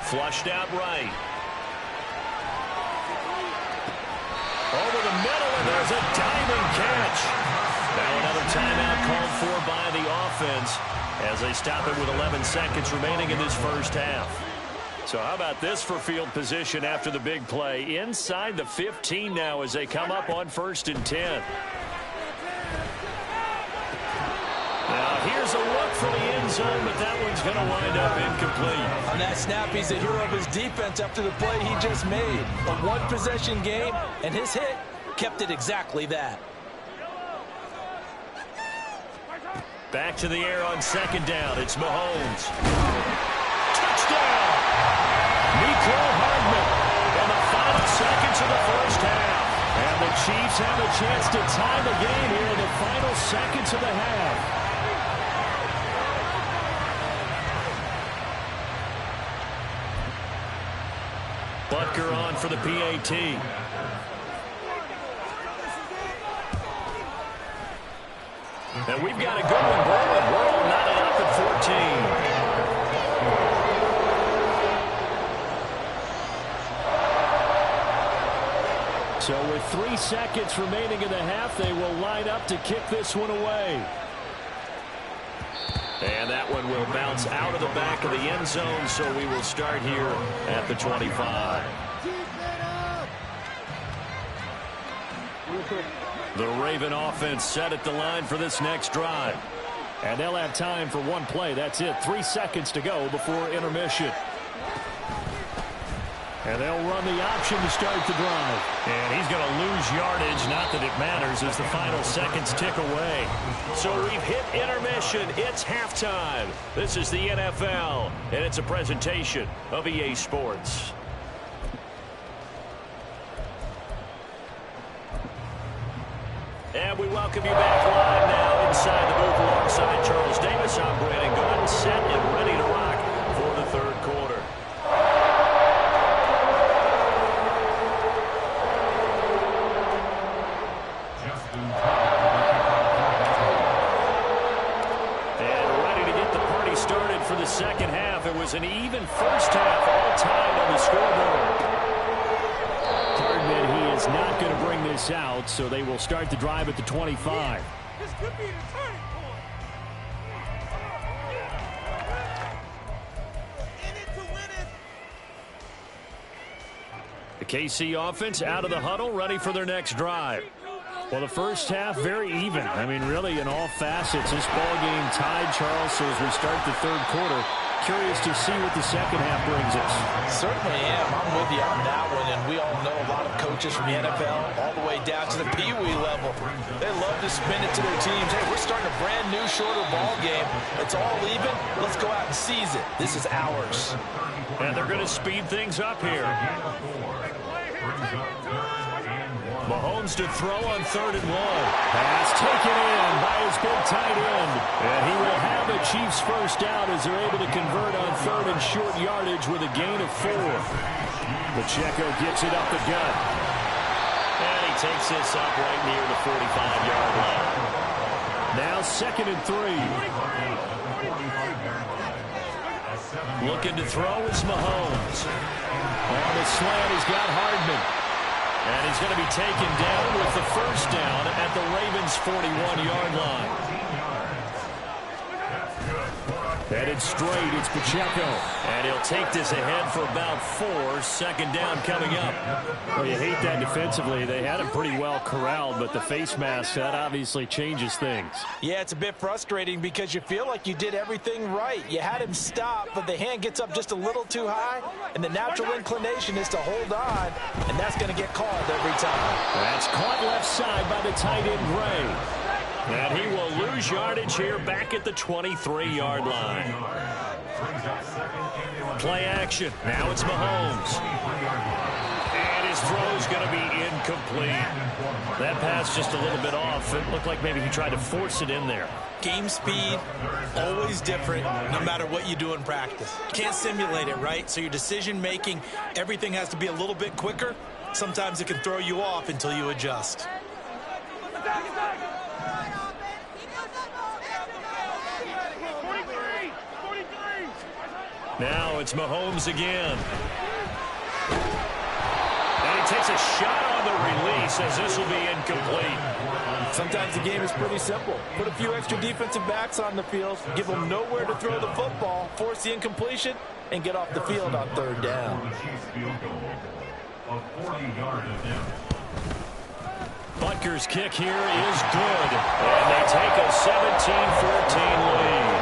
Speaker 1: Flushed out right. Over the middle, and there's a diving catch. Now another timeout called for by the offense as they stop it with 11 seconds remaining in this first half. So how about this for field position after the big play? Inside the 15 now as they come up on 1st and 10. Now here's a look for the end zone, but that one's going to wind up incomplete.
Speaker 2: On that snap, he's the hero of his defense after the play he just made. A one-possession game, and his hit kept it exactly that.
Speaker 1: Back to the air on 2nd down. It's Mahomes. Touchdown! Nico Hardman in the final seconds of the first half. And the Chiefs have a chance to tie the game here in the final seconds of the half. Butker on for the PAT. And we've got a good one brewing. We're all knotted up at 14.
Speaker 5: So with 3 seconds remaining in the half, they will line up to kick this one away.
Speaker 1: And that one will bounce out of the back of the end zone, so we will start here at the 25. The Raven offense set at the line for this next drive.
Speaker 5: And they'll have time for one play. That's it. 3 seconds to go before intermission. And they'll run the option to start the drive.
Speaker 1: And he's going to lose yardage, not that it matters, as the final seconds tick away. So we've hit intermission. It's halftime. This is the NFL, and it's a presentation of EA Sports. And we welcome you back live now inside the booth alongside Charles Davis. I'm Brandon Gaudin, set and ready to rock for the third quarter. And ready to get the party started for the second half. It was an even first half, all tied on the scoreboard.
Speaker 5: Hardman, he is not going to bring this out, so they will start the drive at the 25.
Speaker 6: This could be the turning point. In it to win it.
Speaker 1: The KC offense out of the huddle, ready for their next drive.
Speaker 5: Well, the first half, very even. I mean, really, in all facets, this ball game tied, Charles. So as we start the third quarter, curious to see what the second half brings us.
Speaker 2: Certainly am. I'm with you on that one. And we all know a lot of coaches from the NFL all the way down to the Pee Wee level. They love to spin it to their teams. Hey, we're starting a brand new, shorter ball game. It's all even. Let's go out and seize it. This is ours.
Speaker 1: And they're going to speed things up here. Mahomes to throw on 3rd and 1.
Speaker 5: Pass taken in by his big tight end. And he will have the Chiefs first down as they're able to convert on 3rd and short yardage with a gain of 4. Pacheco gets it up the gut.
Speaker 1: And he takes this up right near the 45-yard line.
Speaker 5: Now 2nd and 3.
Speaker 1: Looking to throw is Mahomes.
Speaker 5: On the slant, he's got Hardman.
Speaker 1: And he's going to be taken down with the first down at the Ravens' 41-yard line.
Speaker 5: Headed straight, it's Pacheco.
Speaker 1: And he'll take this ahead for about 4. 2nd down coming up.
Speaker 5: Well, you hate that defensively. They had him pretty well corralled, but the face mask, that obviously changes things.
Speaker 2: Yeah, it's a bit frustrating because you feel like you did everything right. You had him stop, but the hand gets up just a little too high, and the natural inclination is to hold on, and that's going to get called every time.
Speaker 5: That's caught left side by the tight end, Gray.
Speaker 1: And he will lose yardage here back at the 23-yard line. Play action. Now it's Mahomes. And his throw's going to be incomplete. That pass just a little bit off. It looked like maybe he tried to force it in there.
Speaker 8: Game speed, always different, no matter what you do in practice. You can't simulate it, right? So your decision-making, everything has to be a little bit quicker. Sometimes it can throw you off until you adjust.
Speaker 1: Now it's Mahomes again. And he takes a shot on the release as this will be incomplete.
Speaker 2: Sometimes the game is pretty simple. Put a few extra defensive backs on the field, give them nowhere to throw the football, force the incompletion, and get off the field on 3rd down.
Speaker 1: Butker's kick here is good. And they take a 17-14 lead.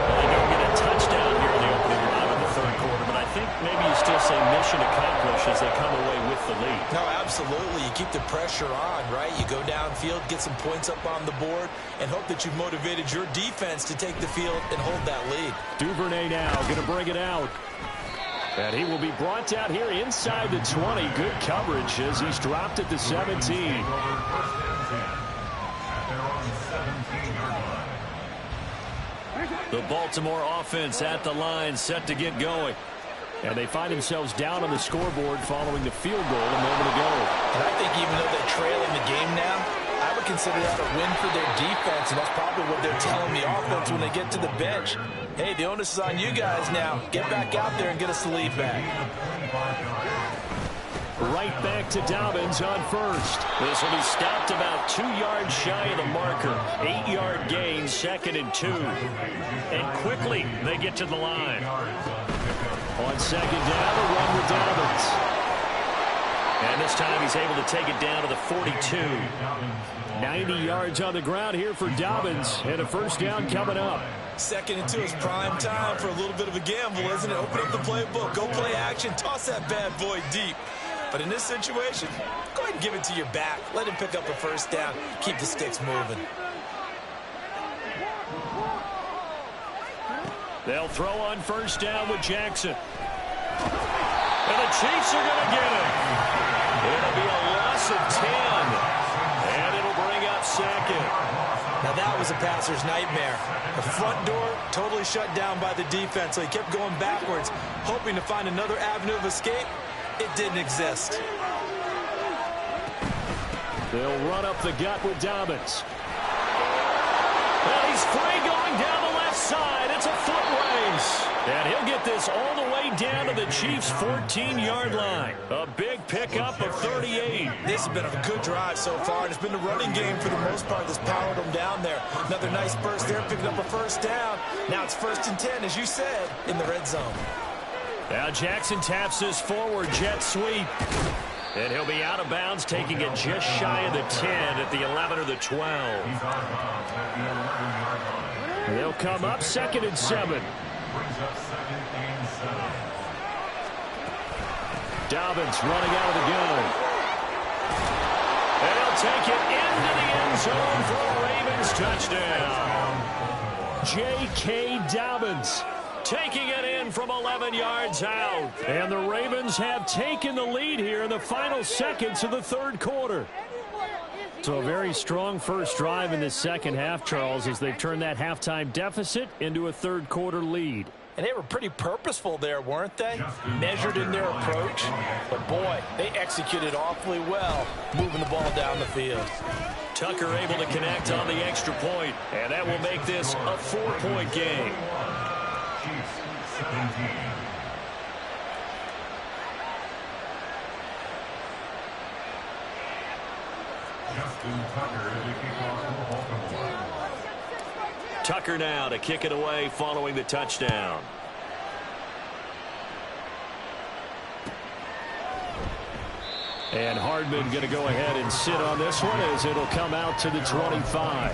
Speaker 1: Well, they don't get a touchdown here in the opening drive of the third quarter, but I think maybe you still say mission accomplished as they come away with the lead.
Speaker 2: No, absolutely. You keep the pressure on, right? You go downfield, get some points up on the board, and hope that you've motivated your defense to take the field and hold that lead.
Speaker 5: Duvernay now going to bring it out. And he will be brought down here inside the 20. Good coverage as he's dropped at the 17.
Speaker 1: The Baltimore offense at the line, set to get going.
Speaker 5: And they find themselves down on the scoreboard following the field goal a moment ago.
Speaker 2: And I think even though they're trailing the game now, I would consider that a win for their defense, and that's probably what they're telling the offense when they get to the bench. Hey, the onus is on you guys now. Get back out there and get us the lead back.
Speaker 5: Right back to Dobbins on first.
Speaker 1: This will be stopped about 2 yards shy of the marker. 8-yard gain, 2nd and 2. And quickly they get to the line.
Speaker 5: On 2nd down, a run with Dobbins.
Speaker 1: And this time he's able to take it down to the 42.
Speaker 5: 90 yards on the ground here for Dobbins. And a first down coming up.
Speaker 2: 2nd and 2 is prime time for a little bit of a gamble, isn't it? Open up the playbook, go play action, toss that bad boy deep. But in this situation, go ahead and give it to your back. Let him pick up a first down. Keep the sticks moving.
Speaker 1: They'll throw on first down with Jackson. And the Chiefs are going to get him. It'll be a loss of 10. And it'll bring up
Speaker 8: was a passer's nightmare. The front door totally shut down by the defense, so he kept going backwards, hoping to find another avenue of escape. It didn't exist.
Speaker 5: They'll run up the gut with Dobbins. And he's free going down the left side. It's a foot race. And he'll get this all the way down to the Chiefs' 14-yard line. A big pickup of 38.
Speaker 8: This has been a good drive so far, and it's been the running game for the most part that's powered them down there. Another nice burst there, picking up a first down. Now it's 1st and 10, as you said, in the red zone.
Speaker 5: Now Jackson taps this forward jet sweep. And he'll be out of bounds, taking it just shy of the 10 at the 11 or the 12. They'll come up 2nd and 7. Dobbins running out of the gun. And he'll take it into the end zone for a Ravens touchdown. J.K. Dobbins taking it in from 11 yards out. And the Ravens have taken the lead here in the final seconds of the 3rd quarter. So a very strong first drive in the second half, Charles, as they've turned that halftime deficit into a 3rd quarter lead.
Speaker 2: And they were pretty purposeful there, weren't they? Measured in their approach. But, boy, they executed awfully well, moving the ball down the field.
Speaker 5: Tucker able to connect on the extra point, and that will make this a 4-point game.
Speaker 4: Chiefs 17. Justin Tucker to kick off the Baltimore.
Speaker 1: Tucker now to kick it away following the touchdown.
Speaker 5: And Hardman going to go ahead and sit on this one as it'll come out to the 25.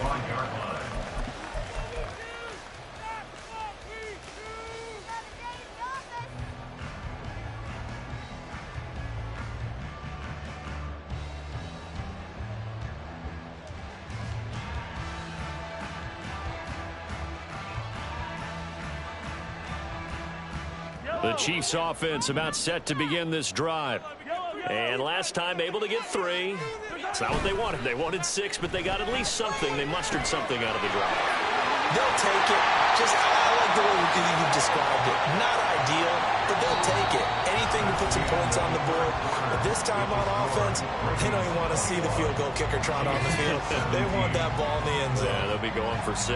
Speaker 5: The Chiefs offense about set to begin this drive. And last time able to get 3. It's not what they wanted. They wanted 6, but they got at least something. They mustered something out of the drive.
Speaker 8: They'll take it. I like the way you described it. Not ideal, but they'll take it. Anything to put some points on the board. But this time on offense, they don't even want to see the field goal kicker trot on the field. They want that ball in the end zone.
Speaker 1: Yeah, they'll be going for 6.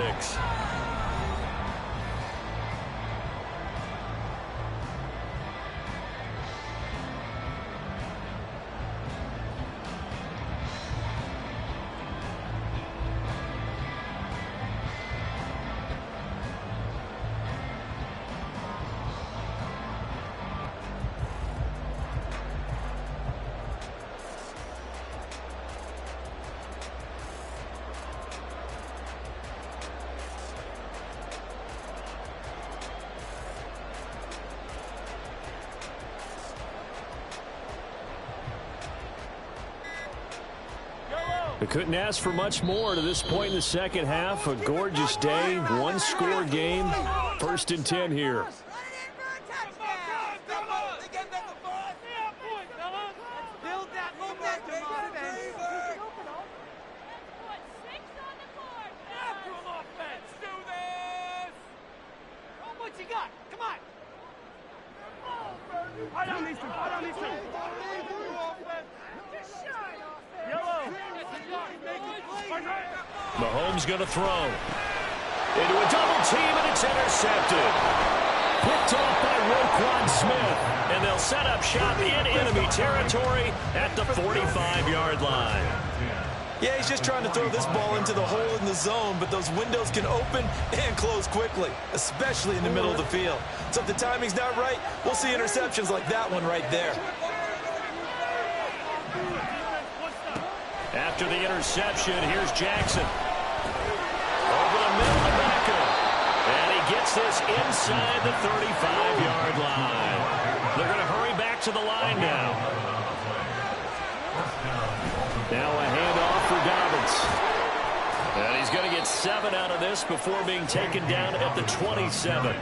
Speaker 5: They couldn't ask for much more to this point in the second half. A gorgeous day, 1-score game. 1st and 10 here.
Speaker 1: Mahomes going to throw. Into a double team, and it's intercepted. Picked off by Roquan Smith. And they'll set up shop in enemy territory at the 45-yard line.
Speaker 8: Yeah, he's just trying to throw this ball into the hole in the zone, but those windows can open and close quickly, especially in the middle of the field. So if the timing's not right, we'll see interceptions like that one right there.
Speaker 1: After the interception, here's Jackson. Over the middle to Beckham. And he gets this inside the 35-yard line. They're going to hurry back to the line now.
Speaker 5: Now a handoff for Dobbins.
Speaker 1: And he's going to get 7 out of this before being taken down at the 27.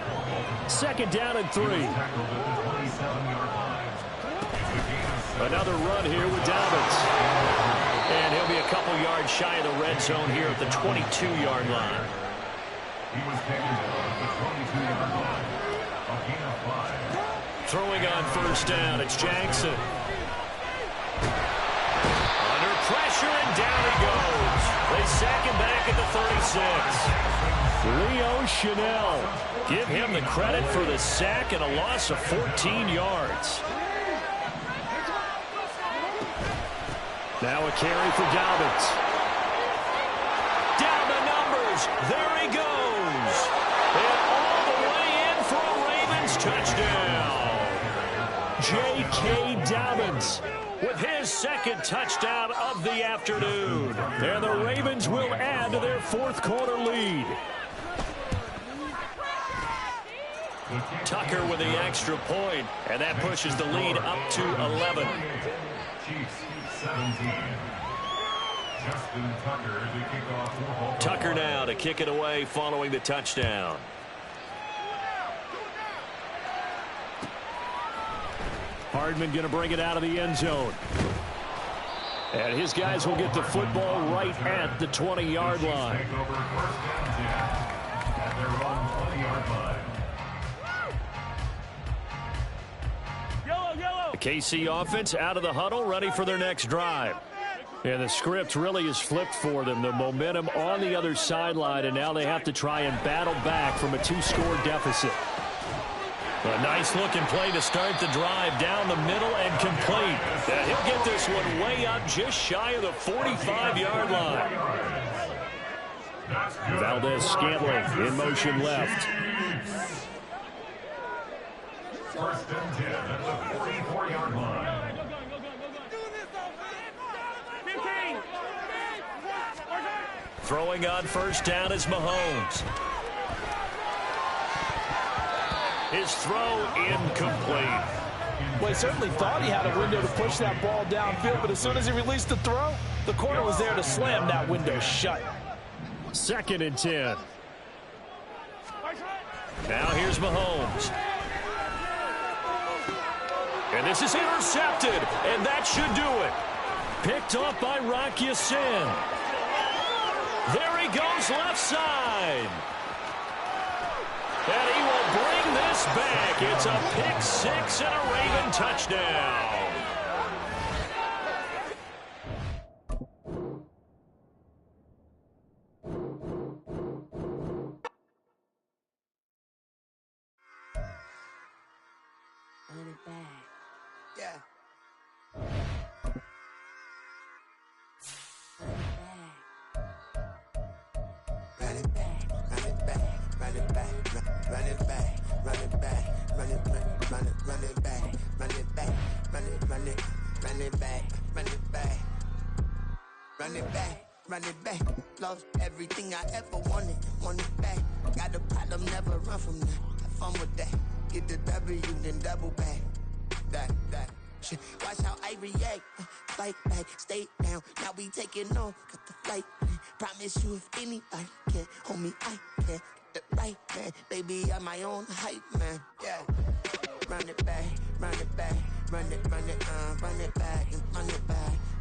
Speaker 5: 2nd down and 3. Another run here with Dobbins. And he'll be a couple yards shy of the red zone here at the 22-yard line.
Speaker 4: He was taken down at the 22-yard line. A gain of 5.
Speaker 5: Throwing on first down, it's Jackson. Under pressure, and down he goes. They sack him back at the 36. Leo Chanel. Give him the credit for the sack and a loss of 14 yards. Now a carry for Dobbins. Down the numbers. There he goes. And all the way in for a Ravens touchdown. J.K. Dobbins with his second touchdown of the afternoon. And the Ravens will add to their fourth quarter lead. Tucker with the extra point, and that pushes the lead up to 11.
Speaker 4: Chiefs 17. Justin Tucker to kick off for Baltimore.
Speaker 5: Tucker now to kick it away following the touchdown. Hardman going to bring it out of the end zone. And his guys will get the football right at the 20-yard line.
Speaker 4: Take over first down 10 at their own 20-yard line.
Speaker 5: The KC offense out of the huddle, ready for their next drive. And the script really is flipped for them. The momentum on the other sideline, and now they have to try and battle back from a 2-score deficit. A nice-looking play to start the drive down the middle and complete. And he'll get this one way up just shy of the 45-yard line. Valdez-Scantling in motion left.
Speaker 4: First and 10 at the 44-yard line.
Speaker 5: Throwing on first down is Mahomes. His throw incomplete.
Speaker 2: Well, he certainly thought he had a window to push that ball downfield, but as soon as he released the throw, the corner was there to slam that window shut.
Speaker 5: Second and 10. Now here's Mahomes. And this is intercepted, and that should do it. Picked off by Rock Ya-Sin. There he goes left side. And he will bring this back. It's a pick six and a Raven touchdown.
Speaker 6: Run it back. Yeah. Run it back. Run it back. Run it back. Run it back. Run it back. Run it back. Run it back. Run it back. Run it back. Run it back. Run it back. Run it back. Run it back. Lost everything I ever wanted. Want it back. Got a problem, never run from that. Have fun with that. Get the W, then double back. That shit. Watch how I react. Fight back, stay down. Now we taking off. Got the flight. Promise you if anybody can hold me, I can get the right man. Baby, I'm my own hype man. Yeah. Run it back, run it back, run it back, run it back,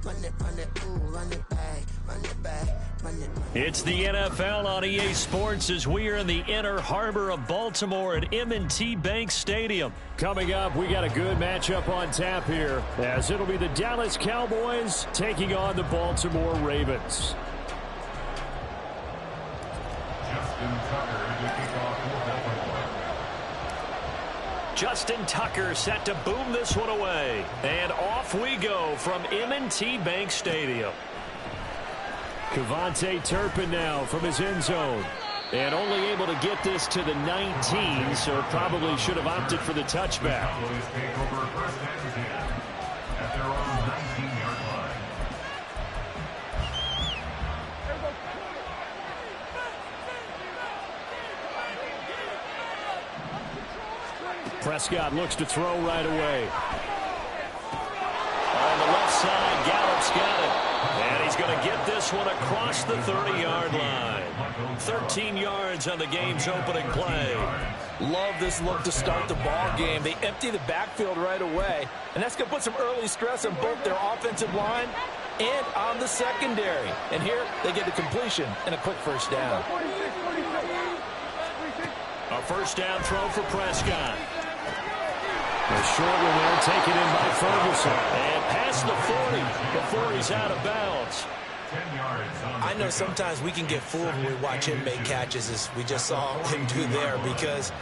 Speaker 6: run it, ooh, run it back, run it back, run it.
Speaker 5: It's the NFL on EA Sports as we are in the inner harbor of Baltimore at M&T Bank Stadium. Coming up, we got a good matchup on tap here, as it'll be the Dallas Cowboys taking on the Baltimore Ravens.
Speaker 4: Justin Tucker to kick off for Baltimore.
Speaker 5: Justin Tucker set to boom this one away. And off we go from M&T Bank Stadium. Kevontae Turpin now from his end zone. And only able to get this to the 19, so probably should have opted for the touchback.
Speaker 4: Cowboys take over first and 10 at their own 19-yard line.
Speaker 5: Prescott looks to throw right away. On the left side, Gallup's got it. And he's going to get this one across the 30-yard line. 13 yards on the game's opening play.
Speaker 2: Love this look to start the ball game. They empty the backfield right away, and that's going to put some early stress on both their offensive line and on the secondary. And here they get the completion and a quick first down.
Speaker 1: A first down throw for Prescott. A short one there, taken in by Ferguson. And past the 40 before he's out of bounds.
Speaker 8: I know sometimes we can get fooled when we watch him make catches, as we just saw him do there, because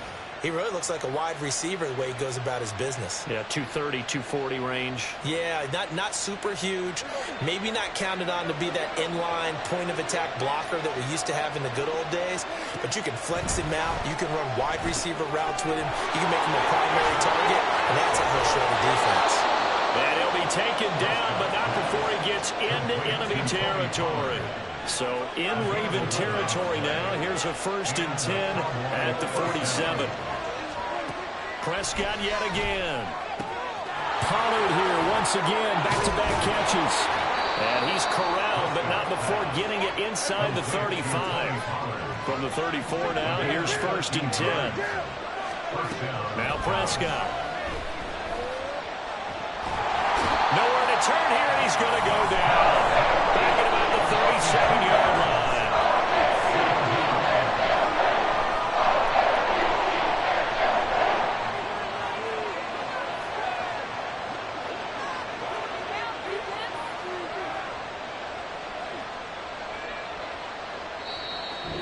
Speaker 8: he really looks like a wide receiver the way he goes about his business.
Speaker 1: Yeah, 230, 240 range.
Speaker 8: Yeah, not super huge. Maybe not counted on to be that inline point-of-attack blocker that we used to have in the good old days, but you can flex him out. You can run wide receiver routes with him. You can make him a primary target, and that's how he'll show the defense.
Speaker 1: And he'll be taken down, but not before he gets into enemy territory. So in Raven territory now. Here's a 1st and 10 at the 47. Prescott yet again.
Speaker 5: Pollard here once again, back-to-back catches.
Speaker 1: And he's corralled, but not before getting it inside the 35. From the 34 now, here's 1st and 10. Now Prescott. Nowhere to turn here, and he's going to go down. Back at about the 37-yard line.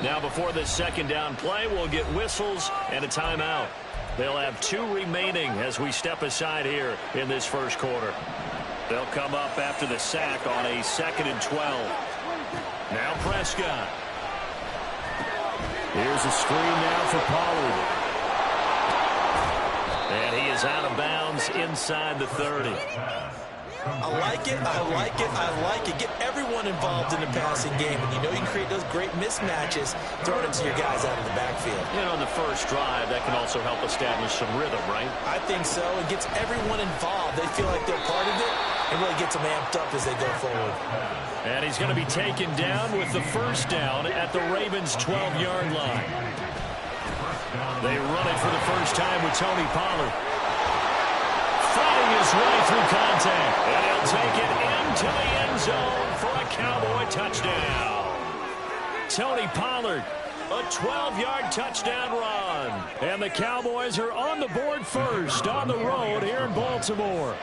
Speaker 1: Now before this second down play, we'll get whistles and a timeout. They'll have 2 remaining as we step aside here in this first quarter. They'll come up after the sack on a 2nd and 12. Now Prescott.
Speaker 5: Here's a screen now for Pollard.
Speaker 1: And he is out of bounds inside the 30.
Speaker 8: I like it, I like it, I like it. Get everyone involved in the passing game, and you know you can create those great mismatches throwing it to your guys out of the backfield.
Speaker 1: You know, on the first drive, that can also help establish some rhythm, right?
Speaker 8: I think so. It gets everyone involved. They feel like they're part of it, and really gets them amped up as they go forward.
Speaker 1: And he's going to be taken down with the first down at the Ravens' 12-yard line. They run it for the first time with Tony Pollard. Fighting his way through contact. And he'll take it into the end zone for a Cowboy touchdown. Tony Pollard, a 12-yard touchdown run.
Speaker 5: And the Cowboys are on the board first on the road here in Baltimore.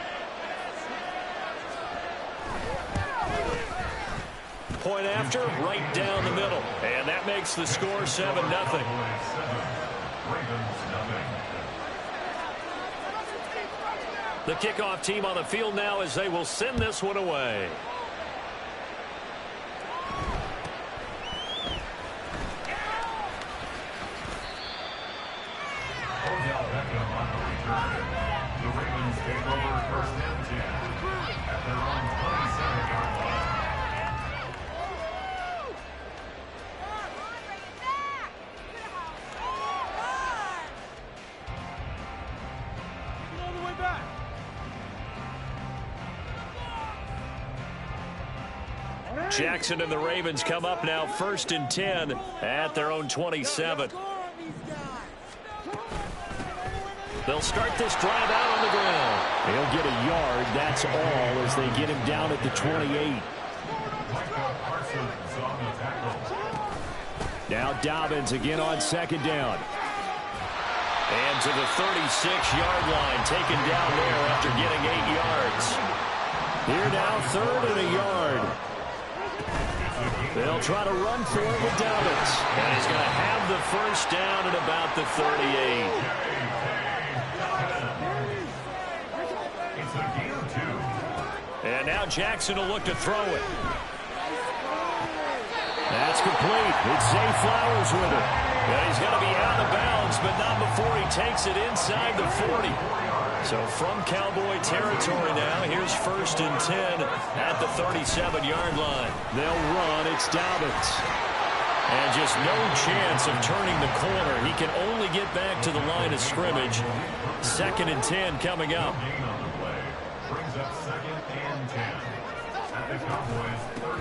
Speaker 1: Point after, right down the middle. And that makes the score 7-0. The kickoff team on the field now as they will send this one away.
Speaker 4: The Ravens take over 1st and 10 at their own 27-yard line.
Speaker 1: Jackson and the Ravens come up now 1st and 10 at their own 27. They'll start this drive out on the ground.
Speaker 5: He'll get a yard, that's all, as they get him down at the 28. Now Dobbins again on 2nd down.
Speaker 1: And to the 36-yard line, taken down there after getting 8 yards.
Speaker 5: Here now, 3rd and a yard.
Speaker 1: They'll try to run for it with Dobbins. And he's going to have the first down at about the 38. And now Jackson will look to throw it.
Speaker 5: That's complete. It's Zay Flowers with it.
Speaker 1: And he's going to be out of bounds, but not before he takes it inside the 40. So from Cowboy territory now, here's 1st and 10 at the 37-yard line.
Speaker 5: They'll run. It's Dobbins.
Speaker 1: And just no chance of turning the corner. He can only get back to the line of scrimmage. 2nd and 10 coming up.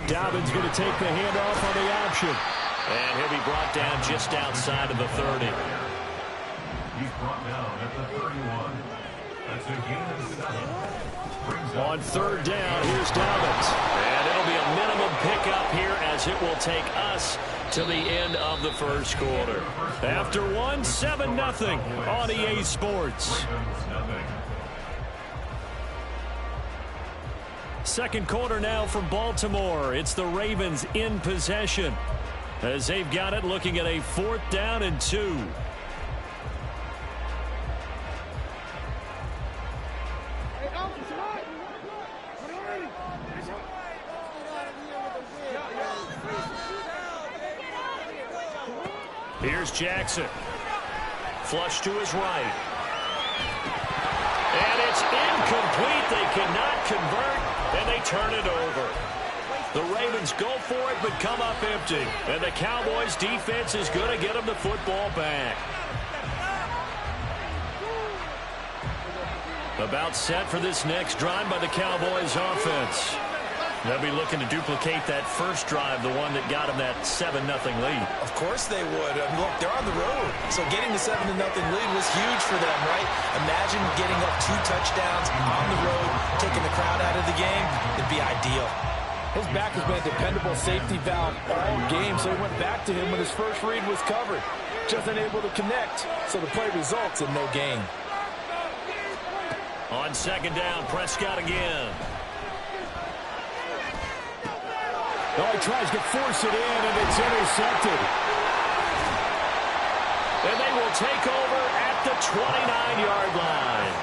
Speaker 5: Dobbins going to take the handoff on the option.
Speaker 1: And he'll be brought down just outside of the 30.
Speaker 4: He's brought down at the 31. That's a gain of 7.
Speaker 5: On 3rd down, here's Dobbins.
Speaker 1: And be a minimum pickup here as it will take us to the end of the first quarter. After one, 7-0 on EA Sports. Second quarter now from Baltimore. It's the Ravens in possession as they've got it, looking at a 4th down and 2. Here's Jackson. Flush to his right. And it's incomplete. They cannot convert, and they turn it over. The Ravens go for it, but come up empty. And the Cowboys' defense is going to get them the football back. About set for this next drive by the Cowboys' offense. They'll be looking to duplicate that first drive, the one that got them that 7-0 lead.
Speaker 8: Of course they would. I mean, look, they're on the road. So getting the 7-0 lead was huge for them, right? Imagine getting up 2 touchdowns on the road, taking the crowd out of the game. It'd be ideal.
Speaker 2: His back has been a dependable safety valve all game, so he went back to him when his first read was covered. Just unable to connect, so the play results in no gain.
Speaker 1: On second down, Prescott again.
Speaker 5: Oh, he tries to force it in, and it's intercepted.
Speaker 1: And they will take over at the 29-yard line.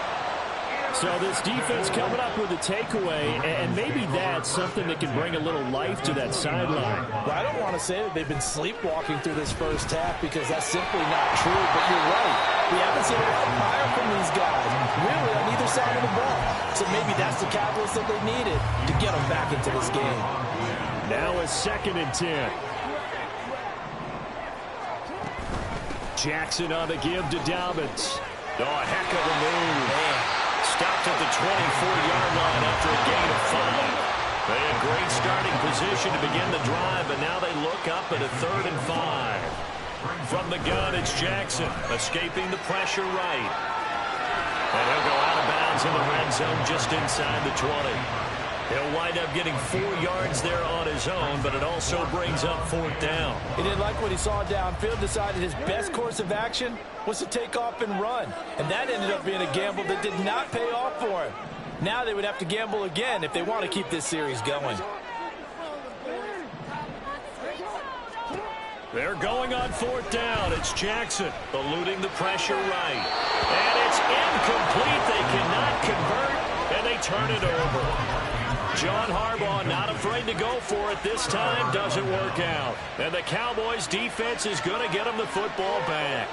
Speaker 5: So this defense coming up with a takeaway, and maybe that's something that can bring a little life to that sideline.
Speaker 2: Well, I don't want to say that they've been sleepwalking through this first half because that's simply not true, but you're right. We haven't seen a fire from these guys, really, on either side of the ball. So maybe that's the catalyst that they needed to get them back into this game.
Speaker 5: Now a 2nd and 10. Jackson on the give to Dobbins.
Speaker 1: Oh, a heck of a move. Stopped at the 24-yard line after a gain of 5. They had great starting position to begin the drive, but now they look up at a 3rd and 5. From the gun, it's Jackson, escaping the pressure right. And he'll go out of bounds in the red zone just inside the 20. He'll wind up getting 4 yards there on his own, but it also brings up 4th down.
Speaker 2: He didn't like what he saw downfield, decided his best course of action was to take off and run. And that ended up being a gamble that did not pay off for him. Now they would have to gamble again if they want to keep this series going.
Speaker 1: They're going on 4th down. It's Jackson eluding the pressure right. And it's incomplete. They cannot convert, and they turn it over. John Harbaugh not afraid to go for it this time. Doesn't work out. And the Cowboys defense is going to get them the football back.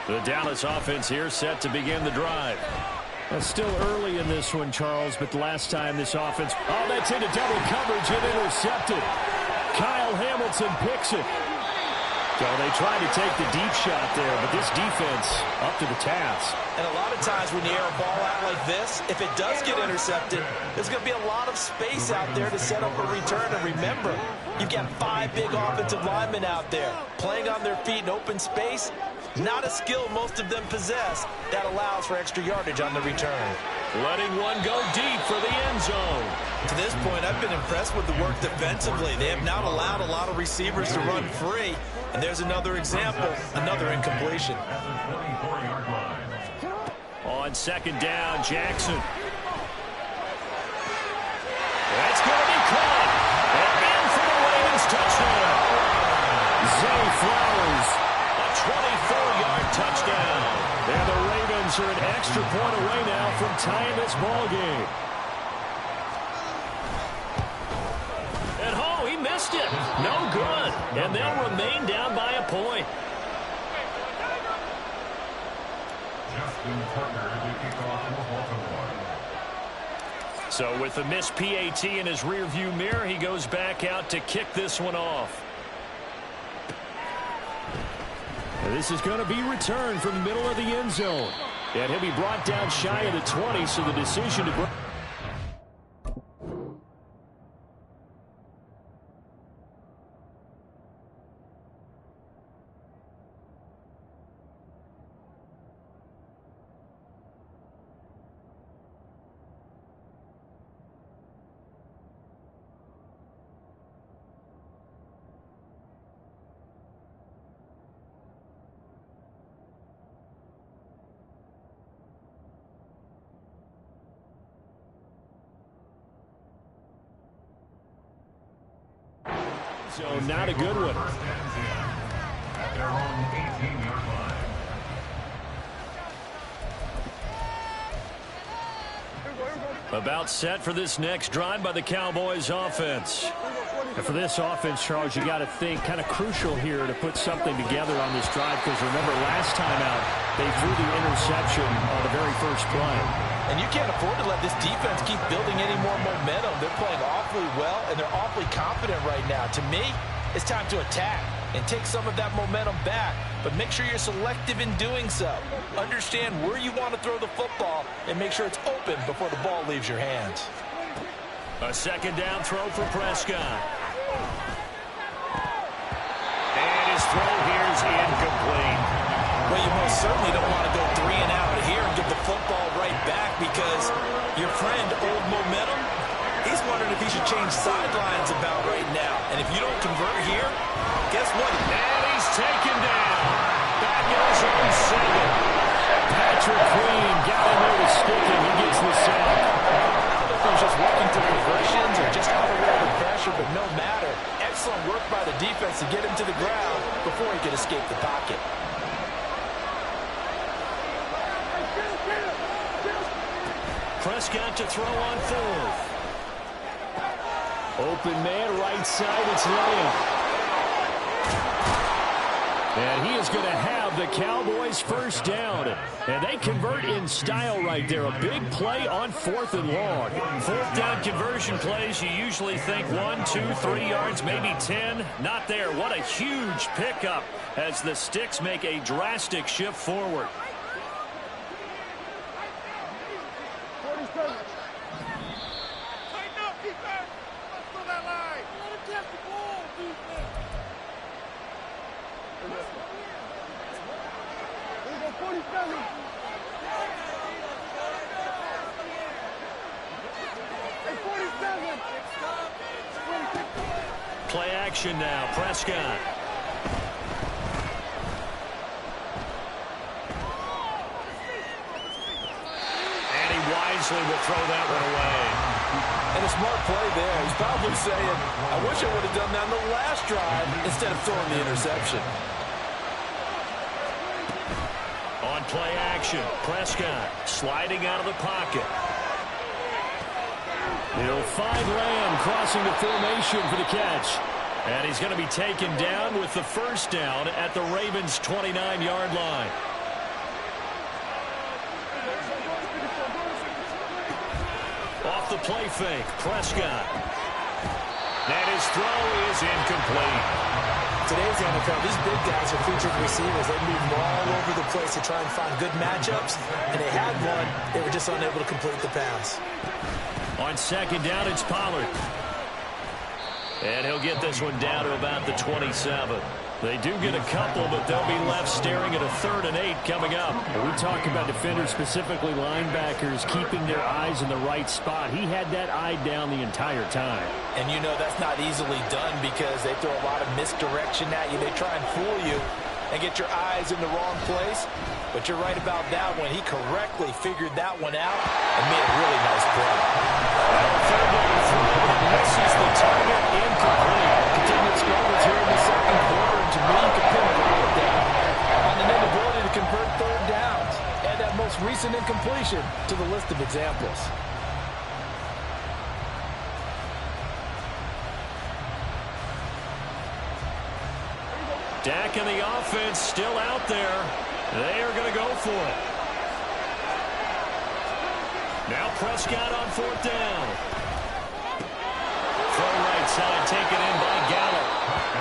Speaker 1: The Dallas offense here set to begin the drive.
Speaker 5: It's still early in this one, Charles, but the last time this offense... Oh, that's into double coverage and intercepted. Kyle Hamilton picks it. So they tried to take the deep shot there, but this defense up to the task.
Speaker 8: And a lot of times when you air a ball out like this, if it does get intercepted, there's going to be a lot of space out there to set up a return. And remember, you've got 5 big offensive linemen out there playing on their feet in open space. Not a skill most of them possess that allows for extra yardage on the return.
Speaker 1: Letting one go deep for the end zone.
Speaker 8: To this point, I've been impressed with the work defensively. They have not allowed a lot of receivers to run free. And there's another example, another incompletion.
Speaker 1: On second down, Jackson. That's going to be caught. And in for the Ravens touchdown.
Speaker 5: Zay Flowers.
Speaker 1: A 24-yard touchdown.
Speaker 5: And the Ravens are an extra point away now from tying this ball game.
Speaker 1: And oh, he missed it. No good. And they'll remain down by a point. So with the missed PAT in his rearview mirror, he goes back out to kick this one off.
Speaker 5: And this is going to be returned from the middle of the end zone. And he'll be brought down shy of the 20, so the decision to... So not a good one.
Speaker 4: First and 10 at their own 18-yard line.
Speaker 1: About set for this next drive by the Cowboys offense.
Speaker 5: And for this offense, Charles, you got to think kind of crucial here to put something together on this drive, because remember last time out they threw the interception on the very first play.
Speaker 2: And you can't afford to let this defense keep building any more momentum. They're playing awfully well, and they're awfully confident right now. To me, it's time to attack and take some of that momentum back, but make sure you're selective in doing so. Understand where you want to throw the football and make sure it's open before the ball leaves your hands.
Speaker 1: A second down throw for Prescott. And his throw here is incomplete.
Speaker 2: Well, you most certainly don't want to go 3 and out here and get the football right back, because your friend, Old Momentum, he's wondering if he should change sidelines about right now. And if you don't convert here, guess what?
Speaker 1: And he's taken down. Back in his own 7.
Speaker 5: Patrick Queen got in there to stick him. He gets the sack.
Speaker 2: He was just working through progressions or just unaware of the pressure, but no matter. Excellent work by the defense to get him to the ground before he could escape the pocket.
Speaker 1: Prescott to throw on 4th.
Speaker 5: Open man, right side, it's Lamb. And he is going to have the Cowboys first down. And they convert in style right there. A big play on 4th and long.
Speaker 1: 4th down conversion plays, you usually think 1, 2, 3 yards, maybe 10. Not there. What a huge pickup as the Sticks make a drastic shift forward. Play action now, Prescott. And he wisely will throw that one away.
Speaker 2: And a smart play there. He's probably saying, I wish I would have done that in the last drive instead of throwing the interception.
Speaker 1: On play action, Prescott sliding out of the pocket.
Speaker 5: He'll find Lamb crossing the formation for the catch.
Speaker 1: And he's going to be taken down with the first down at the Ravens' 29-yard line. Off the play fake, Prescott. And his throw is incomplete.
Speaker 2: Today's NFL, these big guys are featured receivers. They move all over the place to try and find good matchups. And they had one. They were just unable to complete the pass.
Speaker 1: On second down, it's Pollard. And he'll get this one down to about the 27. They do get a couple, but they'll be left staring at a 3rd and 8 coming up.
Speaker 5: And we talk about defenders, specifically linebackers, keeping their eyes in the right spot. He had that eye down the entire time.
Speaker 2: And you know that's not easily done because they throw a lot of misdirection at you. They try and fool you and get your eyes in the wrong place. But you're right about that one. He correctly figured that one out and made a really nice play.
Speaker 1: Third down throw, and misses the target, incomplete.
Speaker 2: Continued struggles here in the second quarter, and to me, you can pin a lot of that on an inability to convert 3rd downs. Add that most recent incompletion to the list of examples.
Speaker 1: Dak and the offense still out there. They are going to go for it. Now Prescott on 4th down. Throw right side taken in by Gallup.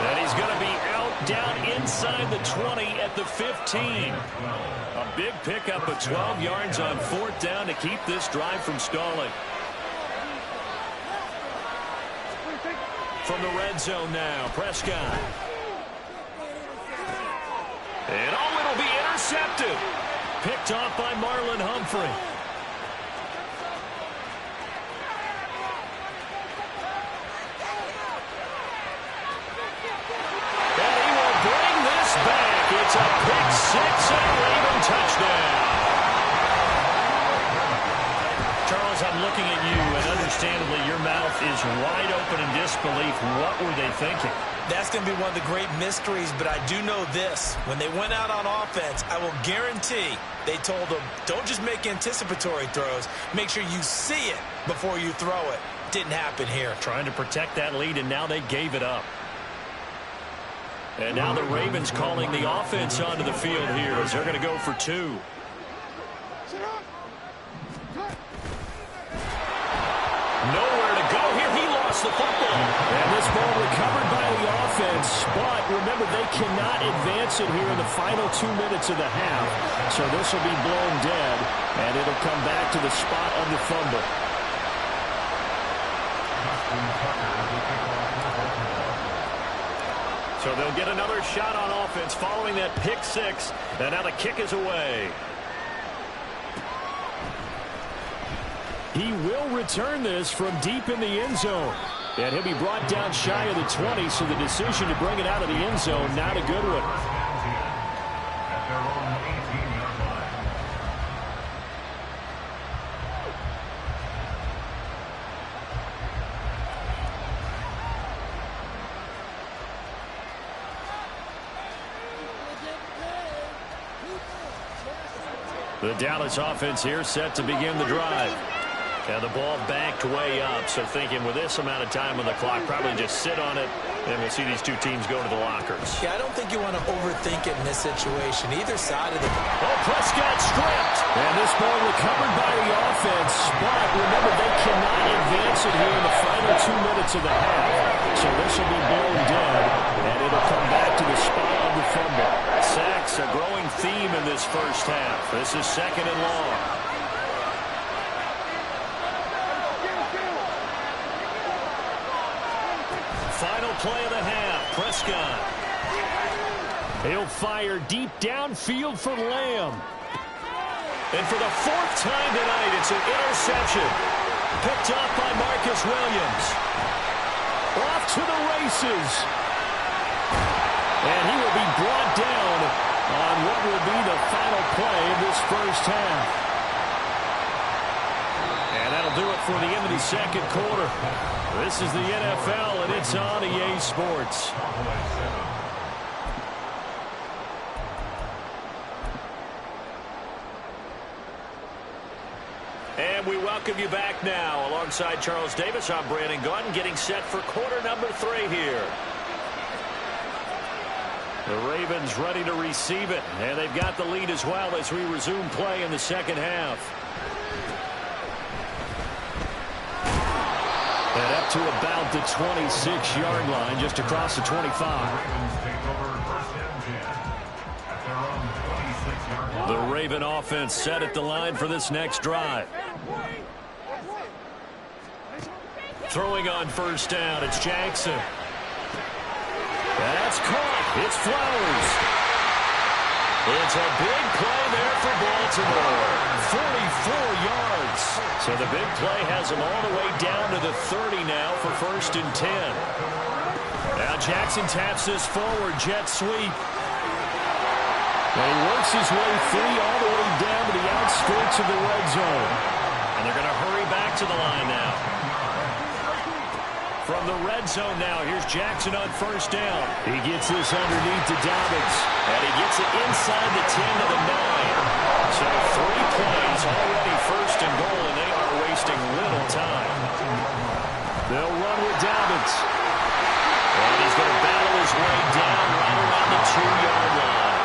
Speaker 1: And he's going to be out down inside the 20 at the 15. A big pickup of 12 yards on 4th down to keep this drive from stalling. From the red zone now, Prescott. And it'll be intercepted. Picked off by Marlon Humphrey. And he will bring this back. It's a pick 6 and a Raven touchdown. Charles, I'm looking at you, and understandably your mouth is wide open in disbelief. What were they thinking?
Speaker 8: That's going to be one of the great mysteries, but I do know this. When they went out on offense, I will guarantee they told them, don't just make anticipatory throws. Make sure you see it before you throw it. Didn't happen here.
Speaker 1: Trying to protect that lead, and now they gave it up. And now the Ravens calling the offense onto the field here as they're going to go for 2. Nowhere to go here. He lost the football.
Speaker 5: And this ball recovered by the offense, but remember, they cannot advance it here in the final 2 minutes of the half. So this will be blown dead, and it'll come back to the spot of the fumble.
Speaker 1: So they'll get another shot on offense following that pick 6. And now the kick is away.
Speaker 5: He will return this from deep in the end zone. And he'll be brought down shy of the 20, so the decision to bring it out of the end zone, not a good one.
Speaker 4: At their own 18-yard line.
Speaker 1: The Dallas offense here set to begin the drive. And the ball backed way up, so thinking with this amount of time on the clock, probably just sit on it, and we'll see these two teams go to the lockers.
Speaker 8: Yeah, I don't think you want to overthink it in this situation. Either side of the...
Speaker 1: Oh, Prescott stripped.
Speaker 5: And this ball recovered by the offense, but remember, they cannot advance it here in the final 2 minutes of the half. So this will be blown dead, and it'll come back to the spot of the fumble.
Speaker 1: Sacks, a growing theme in this first half. This is 2nd and long. Final play of the half. Prescott.
Speaker 5: He'll fire deep downfield for Lamb.
Speaker 1: And for the 4th time tonight, it's an interception. Picked off by Marcus Williams.
Speaker 5: Off to the races. And he will be brought down on what will be the final play of this first half.
Speaker 1: And that'll do it for the end of the 2nd quarter. This is the NFL, and it's on EA Sports. And we welcome you back now. Alongside Charles Davis, I'm Brandon Gaudin, getting set for quarter number 3 here. The Ravens ready to receive it, and they've got the lead as well as we resume play in the 2nd half. And up to about the 26-yard line, just across the 25. The Raven offense set at the line for this next drive. Throwing on first down, it's Jackson. That's caught. It's Flowers. It's a big play there for Baltimore. 44 yards. So the big play has him all the way down to the 30 now for 1st and 10. Now Jackson taps this forward, jet sweep. And he works his way free all the way down to the outskirts of the red zone. And they're going to hurry back to the line now. From the red zone now, here's Jackson on first down.
Speaker 5: He gets this underneath to Dobbins.
Speaker 1: And he gets it inside the 10 to the 9. So 3 plays already 1st and goal, and they are wasting little time.
Speaker 5: They'll run with Dobbins.
Speaker 1: And he's going to battle his way down right around the 2-yard line.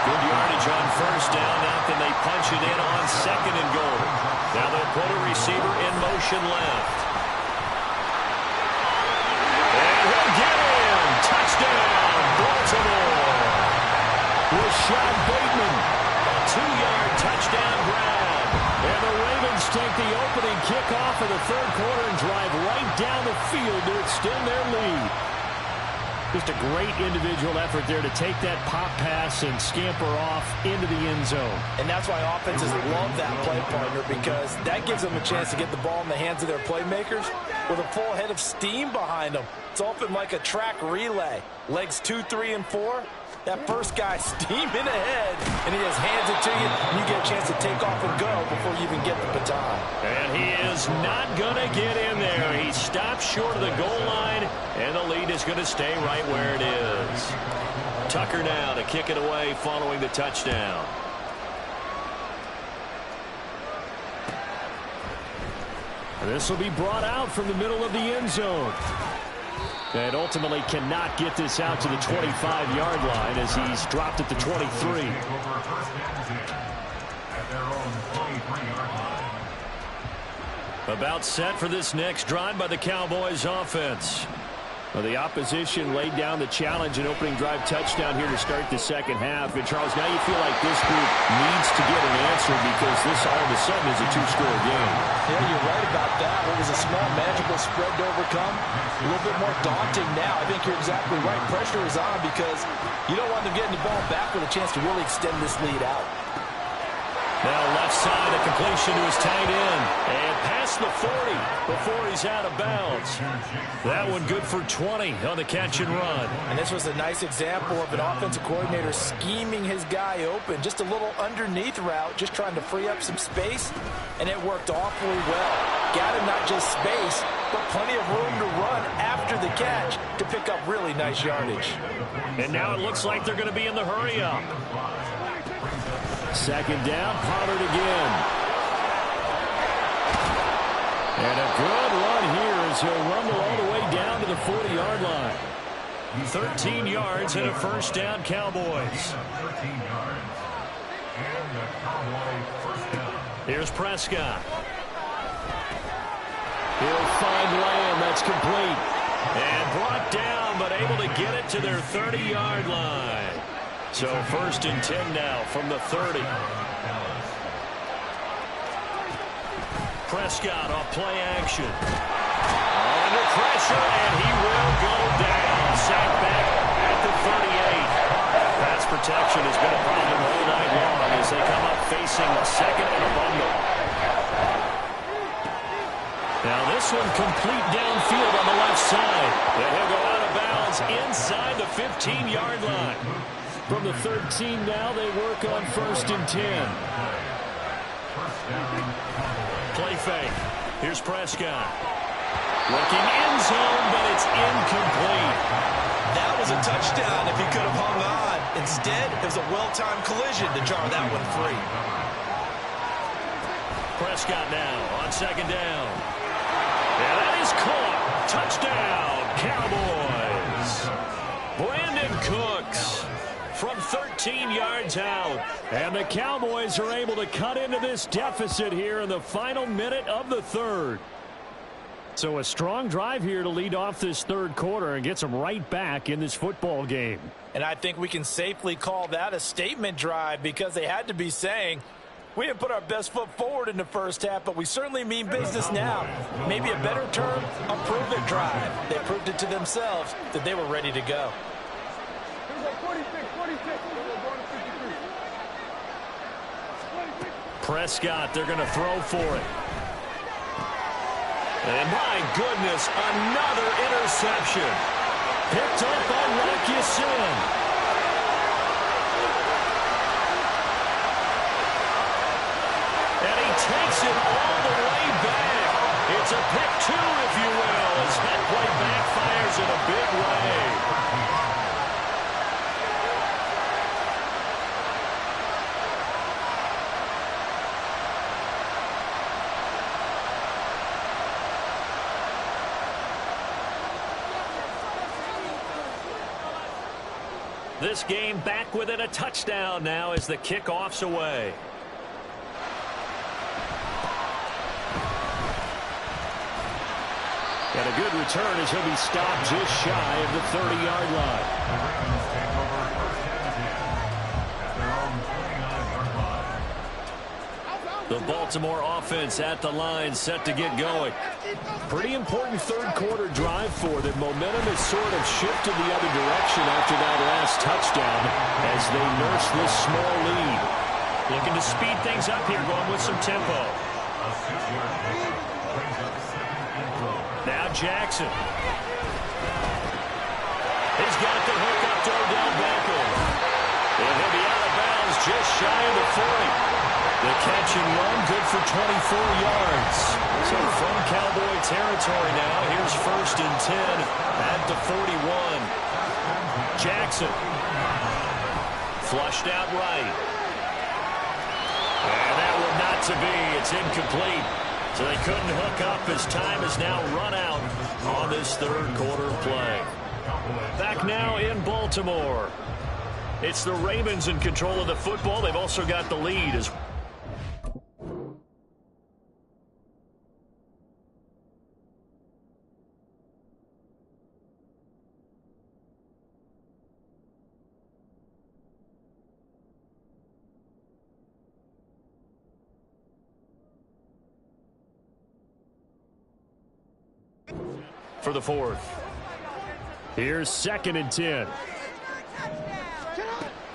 Speaker 1: Good yardage on first down. Now can they punch it in on 2nd and goal? Now they'll put a receiver in motion left. And he'll get in. Touchdown, Baltimore.
Speaker 5: Rashad Bateman.
Speaker 1: A 2-yard touchdown grab.
Speaker 5: And the Ravens take the opening kickoff of the 3rd quarter and drive right down the field to extend their lead. Just a great individual effort there to take that pop pass and scamper off into the end zone.
Speaker 2: And that's why offenses love that play, partner, because that gives them a chance to get the ball in the hands of their playmakers with a full head of steam behind them. It's often like a track relay. Legs 2, 3, and 4. That first guy steaming ahead, and he just hands it to you, and you get a chance to take off and go before you even get the baton.
Speaker 1: And he is not going to get in there. there. He stopped short of the goal line, and the lead is going to stay right where it is. Tucker now to kick it away following the touchdown.
Speaker 5: This will be brought out from the middle of the end zone. And ultimately cannot get this out to the 25-yard line as he's dropped at the 23.
Speaker 1: About set for this next drive by the Cowboys offense.
Speaker 5: Well, the opposition laid down the challenge and opening drive touchdown here to start the second half. And, Charles, now you feel like this group needs to get an answer because this all of a sudden is a two-score game.
Speaker 2: Yeah, you're right about that. What was a small, manageable spread to overcome, a little bit more daunting now. I think you're exactly right. Pressure is on because you don't want them getting the ball back with a chance to really extend this lead out.
Speaker 1: Now left side, a completion to his tight end. And past the 40 before he's out of bounds. That one good for 20 on the catch and run.
Speaker 2: And this was a nice example of an offensive coordinator scheming his guy open. Just a little underneath route, just trying to free up some space. And it worked awfully well. Got him not just space, but plenty of room to run after the catch to pick up really nice yardage.
Speaker 1: And now it looks like they're going to be in the hurry up.
Speaker 5: Second down, Pollard again. And a good run here as he'll rumble all the way down to the 40-yard line.
Speaker 1: 13 yards and a first down, Cowboys. Here's Prescott.
Speaker 5: He'll find Lamb. That's complete.
Speaker 1: And brought down, but able to get it to their 30-yard line. So first and 10 now from the 30. Prescott off play action. Under pressure, and he will go down. Sacked back at the 38. Pass protection has been a problem all night long as they come up facing a second and a bundle. Now this one complete downfield on the left side. And he'll go out of bounds inside the 15-yard line.
Speaker 5: From the 13 now, they work on first and 10.
Speaker 1: Play fake. Here's Prescott. Looking end zone, but it's incomplete.
Speaker 8: That was a touchdown if he could have hung on. Instead, it was a well-timed collision to jar that one free.
Speaker 1: Prescott now on second down. And that is caught. Touchdown, Cowboys. Brandon Cooks from 13 yards out.
Speaker 5: And the Cowboys are able to cut into this deficit here in the final minute of the third. So a strong drive here to lead off this third quarter and gets them right back in this football game.
Speaker 2: And I think we can safely call that a statement drive because they had to be saying, we didn't put our best foot forward in the first half, but we certainly mean business now. Maybe a better term, a prove-it drive. They proved it to themselves that they were ready to go.
Speaker 1: Prescott, they're going to throw for it. And my goodness, another interception. Picked up by Rock Ya-Sin. And he takes it all the way back. It's a pick two, if you will, as that play backfires in a big way. This game back within a touchdown now as the kickoff's away.
Speaker 5: And a good return as he'll be stopped just shy of the 30-yard line.
Speaker 1: The Baltimore offense at the line set to get going.
Speaker 5: Pretty important third quarter drive for them. Momentum has sort of shifted the other direction after that last touchdown as they nurse this small lead.
Speaker 1: Looking to speed things up here, going with some tempo. Now Jackson. He's got the hook up to Odell Beckham. And he'll be out of bounds just shy of the 40. The catch and run, good for 24 yards. So from Cowboy territory now, here's 1st and 10 at the 41. Jackson. Flushed out right. And that one not to be. It's incomplete. So they couldn't hook up as time is now run out on this third quarter play. Back now in Baltimore. It's the Ravens in control of the football. They've also got the lead as for the 4th. Here's 2nd and 10.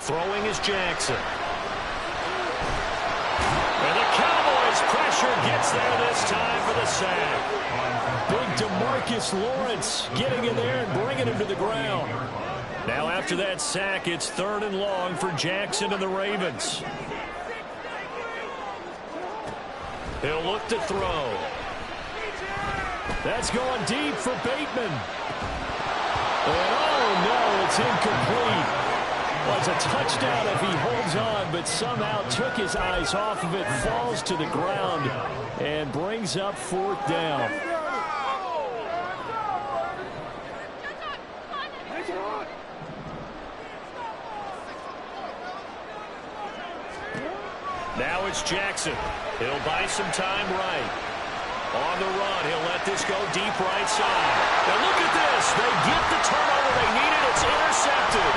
Speaker 1: Throwing is Jackson. And the Cowboys pressure gets there this time for the sack. Big DeMarcus Lawrence getting in there and bringing him to the ground. Now after that sack, it's 3rd and long for Jackson and the Ravens. He'll look to throw. That's going deep for Bateman. And oh no, it's incomplete. Well, it's a touchdown if he holds on, but somehow took his eyes off of it, falls to the ground, and brings up 4th down. Now it's Jackson. He'll buy some time right. On the run, he'll let this go deep right side. Now look at this. They get the turnover they needed. It's intercepted.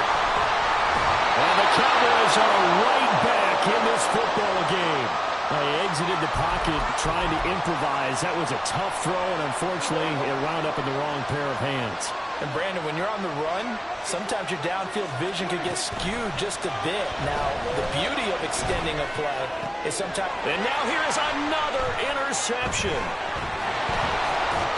Speaker 1: And the Cowboys are right back in this football game. They exited the pocket trying to improvise. That was a tough throw, and unfortunately, it wound up in the wrong pair of hands.
Speaker 2: And Brandon, when you're on the run, sometimes your downfield vision can get skewed just a bit. Now, the beauty of extending a play is sometimes...
Speaker 1: And now here is another interception.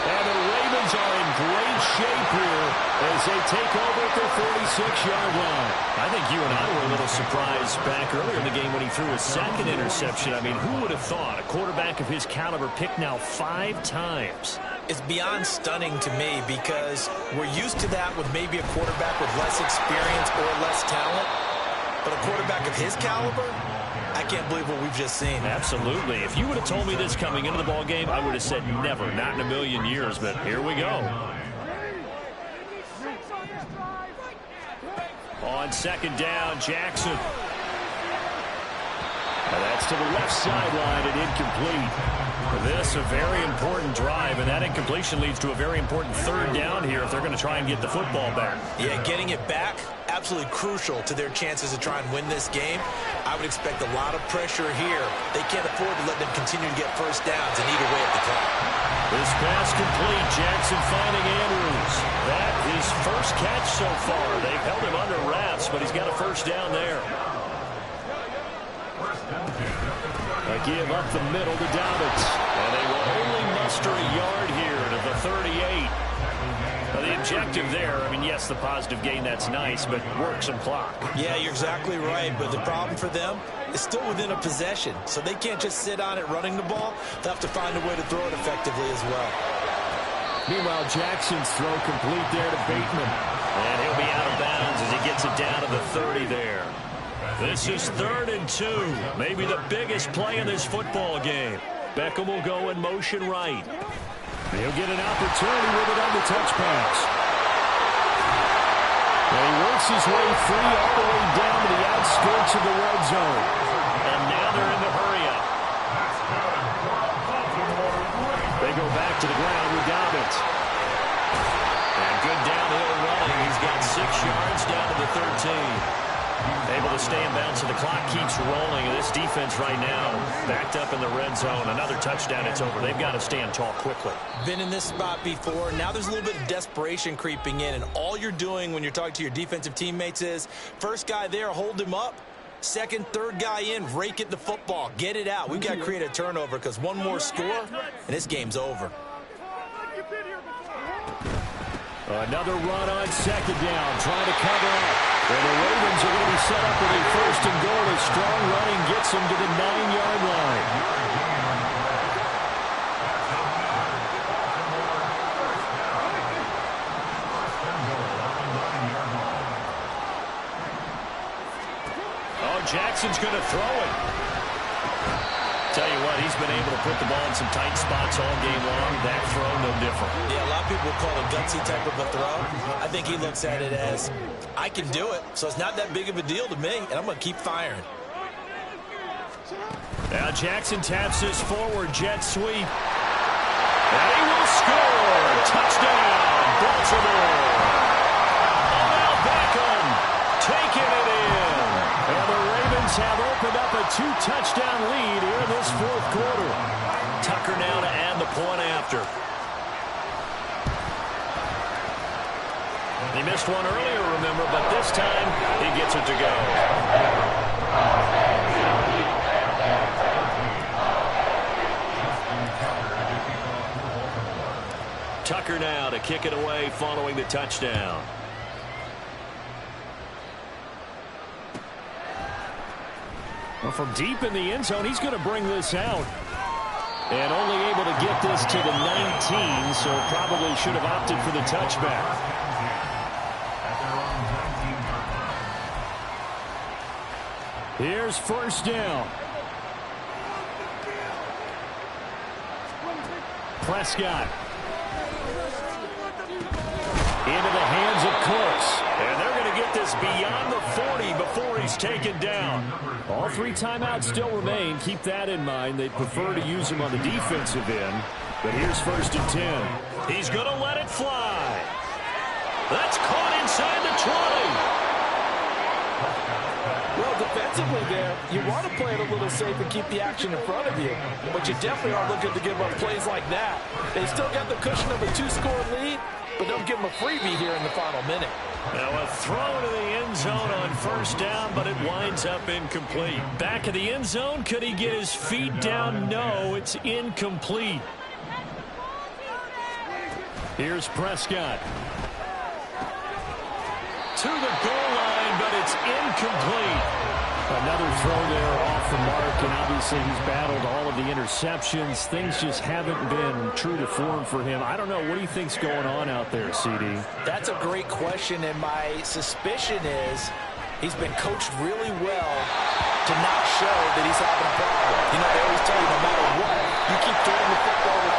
Speaker 1: And the Ravens are in great shape here as they take over at their 46-yard line. I think you and I were a little surprised back earlier in the game when he threw his 2nd interception. I mean, who would have thought a quarterback of his caliber picked now 5 times?
Speaker 2: It's beyond stunning to me because we're used to that with maybe a quarterback with less experience or less talent. But a quarterback of his caliber, I can't believe what we've just seen.
Speaker 1: Absolutely. If you would have told me this coming into the ball game, I would have said never, not in a million years. But here we go. On 2nd down, Jackson. And that's to the left sideline and incomplete. This a very important drive, and that incompletion leads to a very important 3rd down here if they're going to try and get the football back.
Speaker 2: Yeah, getting it back, absolutely crucial to their chances to try and win this game. I would expect a lot of pressure here. They can't afford to let them continue to get 1st downs and eat away at the clock.
Speaker 1: This pass complete. Jackson finding Andrews. That is 1st catch so far. They've held him under wraps, but he's got a 1st down there. A give up the middle to Dobbins. And they will only muster a yard here to the 38. Now, the objective there, I mean, yes, the positive gain, that's nice, but work some clock.
Speaker 2: Yeah, you're exactly right, but the problem for them is still within a possession, so they can't just sit on it running the ball. They'll have to find a way to throw it effectively as well.
Speaker 1: Meanwhile, Jackson's throw complete there to Bateman. And he'll be out of bounds as he gets it down to the 30 there. This is 3rd and 2, maybe the biggest play in this football game. Beckham will go in motion right. He'll get an opportunity with it on the touch pass. And he works his way free all the way down to the outskirts of the red zone. And now they're in the hurry-up. They go back to the ground with Dobbins. And good downhill running. He's got 6 yards down to the 13. Able to stay in bounds, so the clock keeps rolling. And this defense right now backed up in the red zone. Another touchdown, it's over. They've got to stand tall quickly.
Speaker 2: Been in this spot before. Now there's a little bit of desperation creeping in, and all you're doing when you're talking to your defensive teammates is, first guy there, hold him up. Second, third guy in, rake at the football. Get it out. We've got to create a turnover because one more score, and this game's over.
Speaker 5: Another run on second down, trying to cover up. And the Ravens are going to be set up with a first and goal. A strong running gets them to the 9-yard line.
Speaker 1: Oh, Jackson's going to throw it. Tell you what, he's been able to put the ball in some tight spots all game long. That throw, no different.
Speaker 8: Yeah, a lot of people call it a gutsy type of a throw. I think he looks at it as, I can do it, so it's not that big of a deal to me, and I'm going to keep firing.
Speaker 5: Now Jackson taps this forward jet sweep. And he will score. Touchdown, Baltimore. Odell Beckham taking it in. And the Ravens have opened up a 2-touchdown lead here in this fourth quarter.
Speaker 1: Tucker now to add the point after. He missed one earlier, remember, but this time he gets it to go. Tucker now to kick it away following the touchdown.
Speaker 5: Well, from deep in the end zone, he's going to bring this out. And only able to get this to the 19, so probably should have opted for the touchback. Here's first down. Prescott. Into the hands of Close.
Speaker 1: And they're going to get this beyond the 40 before he's taken down.
Speaker 5: All 3 timeouts still remain. Keep that in mind. They'd prefer to use him on the defensive end. But here's first and 10.
Speaker 1: He's going to let it fly. That's caught inside the 20.
Speaker 2: Well, defensively there, you want to play it a little safe and keep the action in front of you. But you definitely aren't looking to give up plays like that. They still got the cushion of a 2-score lead, but don't give them a freebie here in the final minute.
Speaker 1: Now a throw to the end zone on first down, but it winds up incomplete.
Speaker 5: Back of the end zone. Could he get his feet down? No, it's incomplete. Here's Prescott.
Speaker 1: To the goal line, but it's incomplete.
Speaker 5: Another throw there off the mark, and obviously he's battled all of the interceptions. Things just haven't been true to form for him. I don't know. What do you think's going on out there, CD?
Speaker 2: That's a great question, and my suspicion is he's been coached really well to not show that he's having a problem. You know, they always tell you no matter what, you keep throwing the football with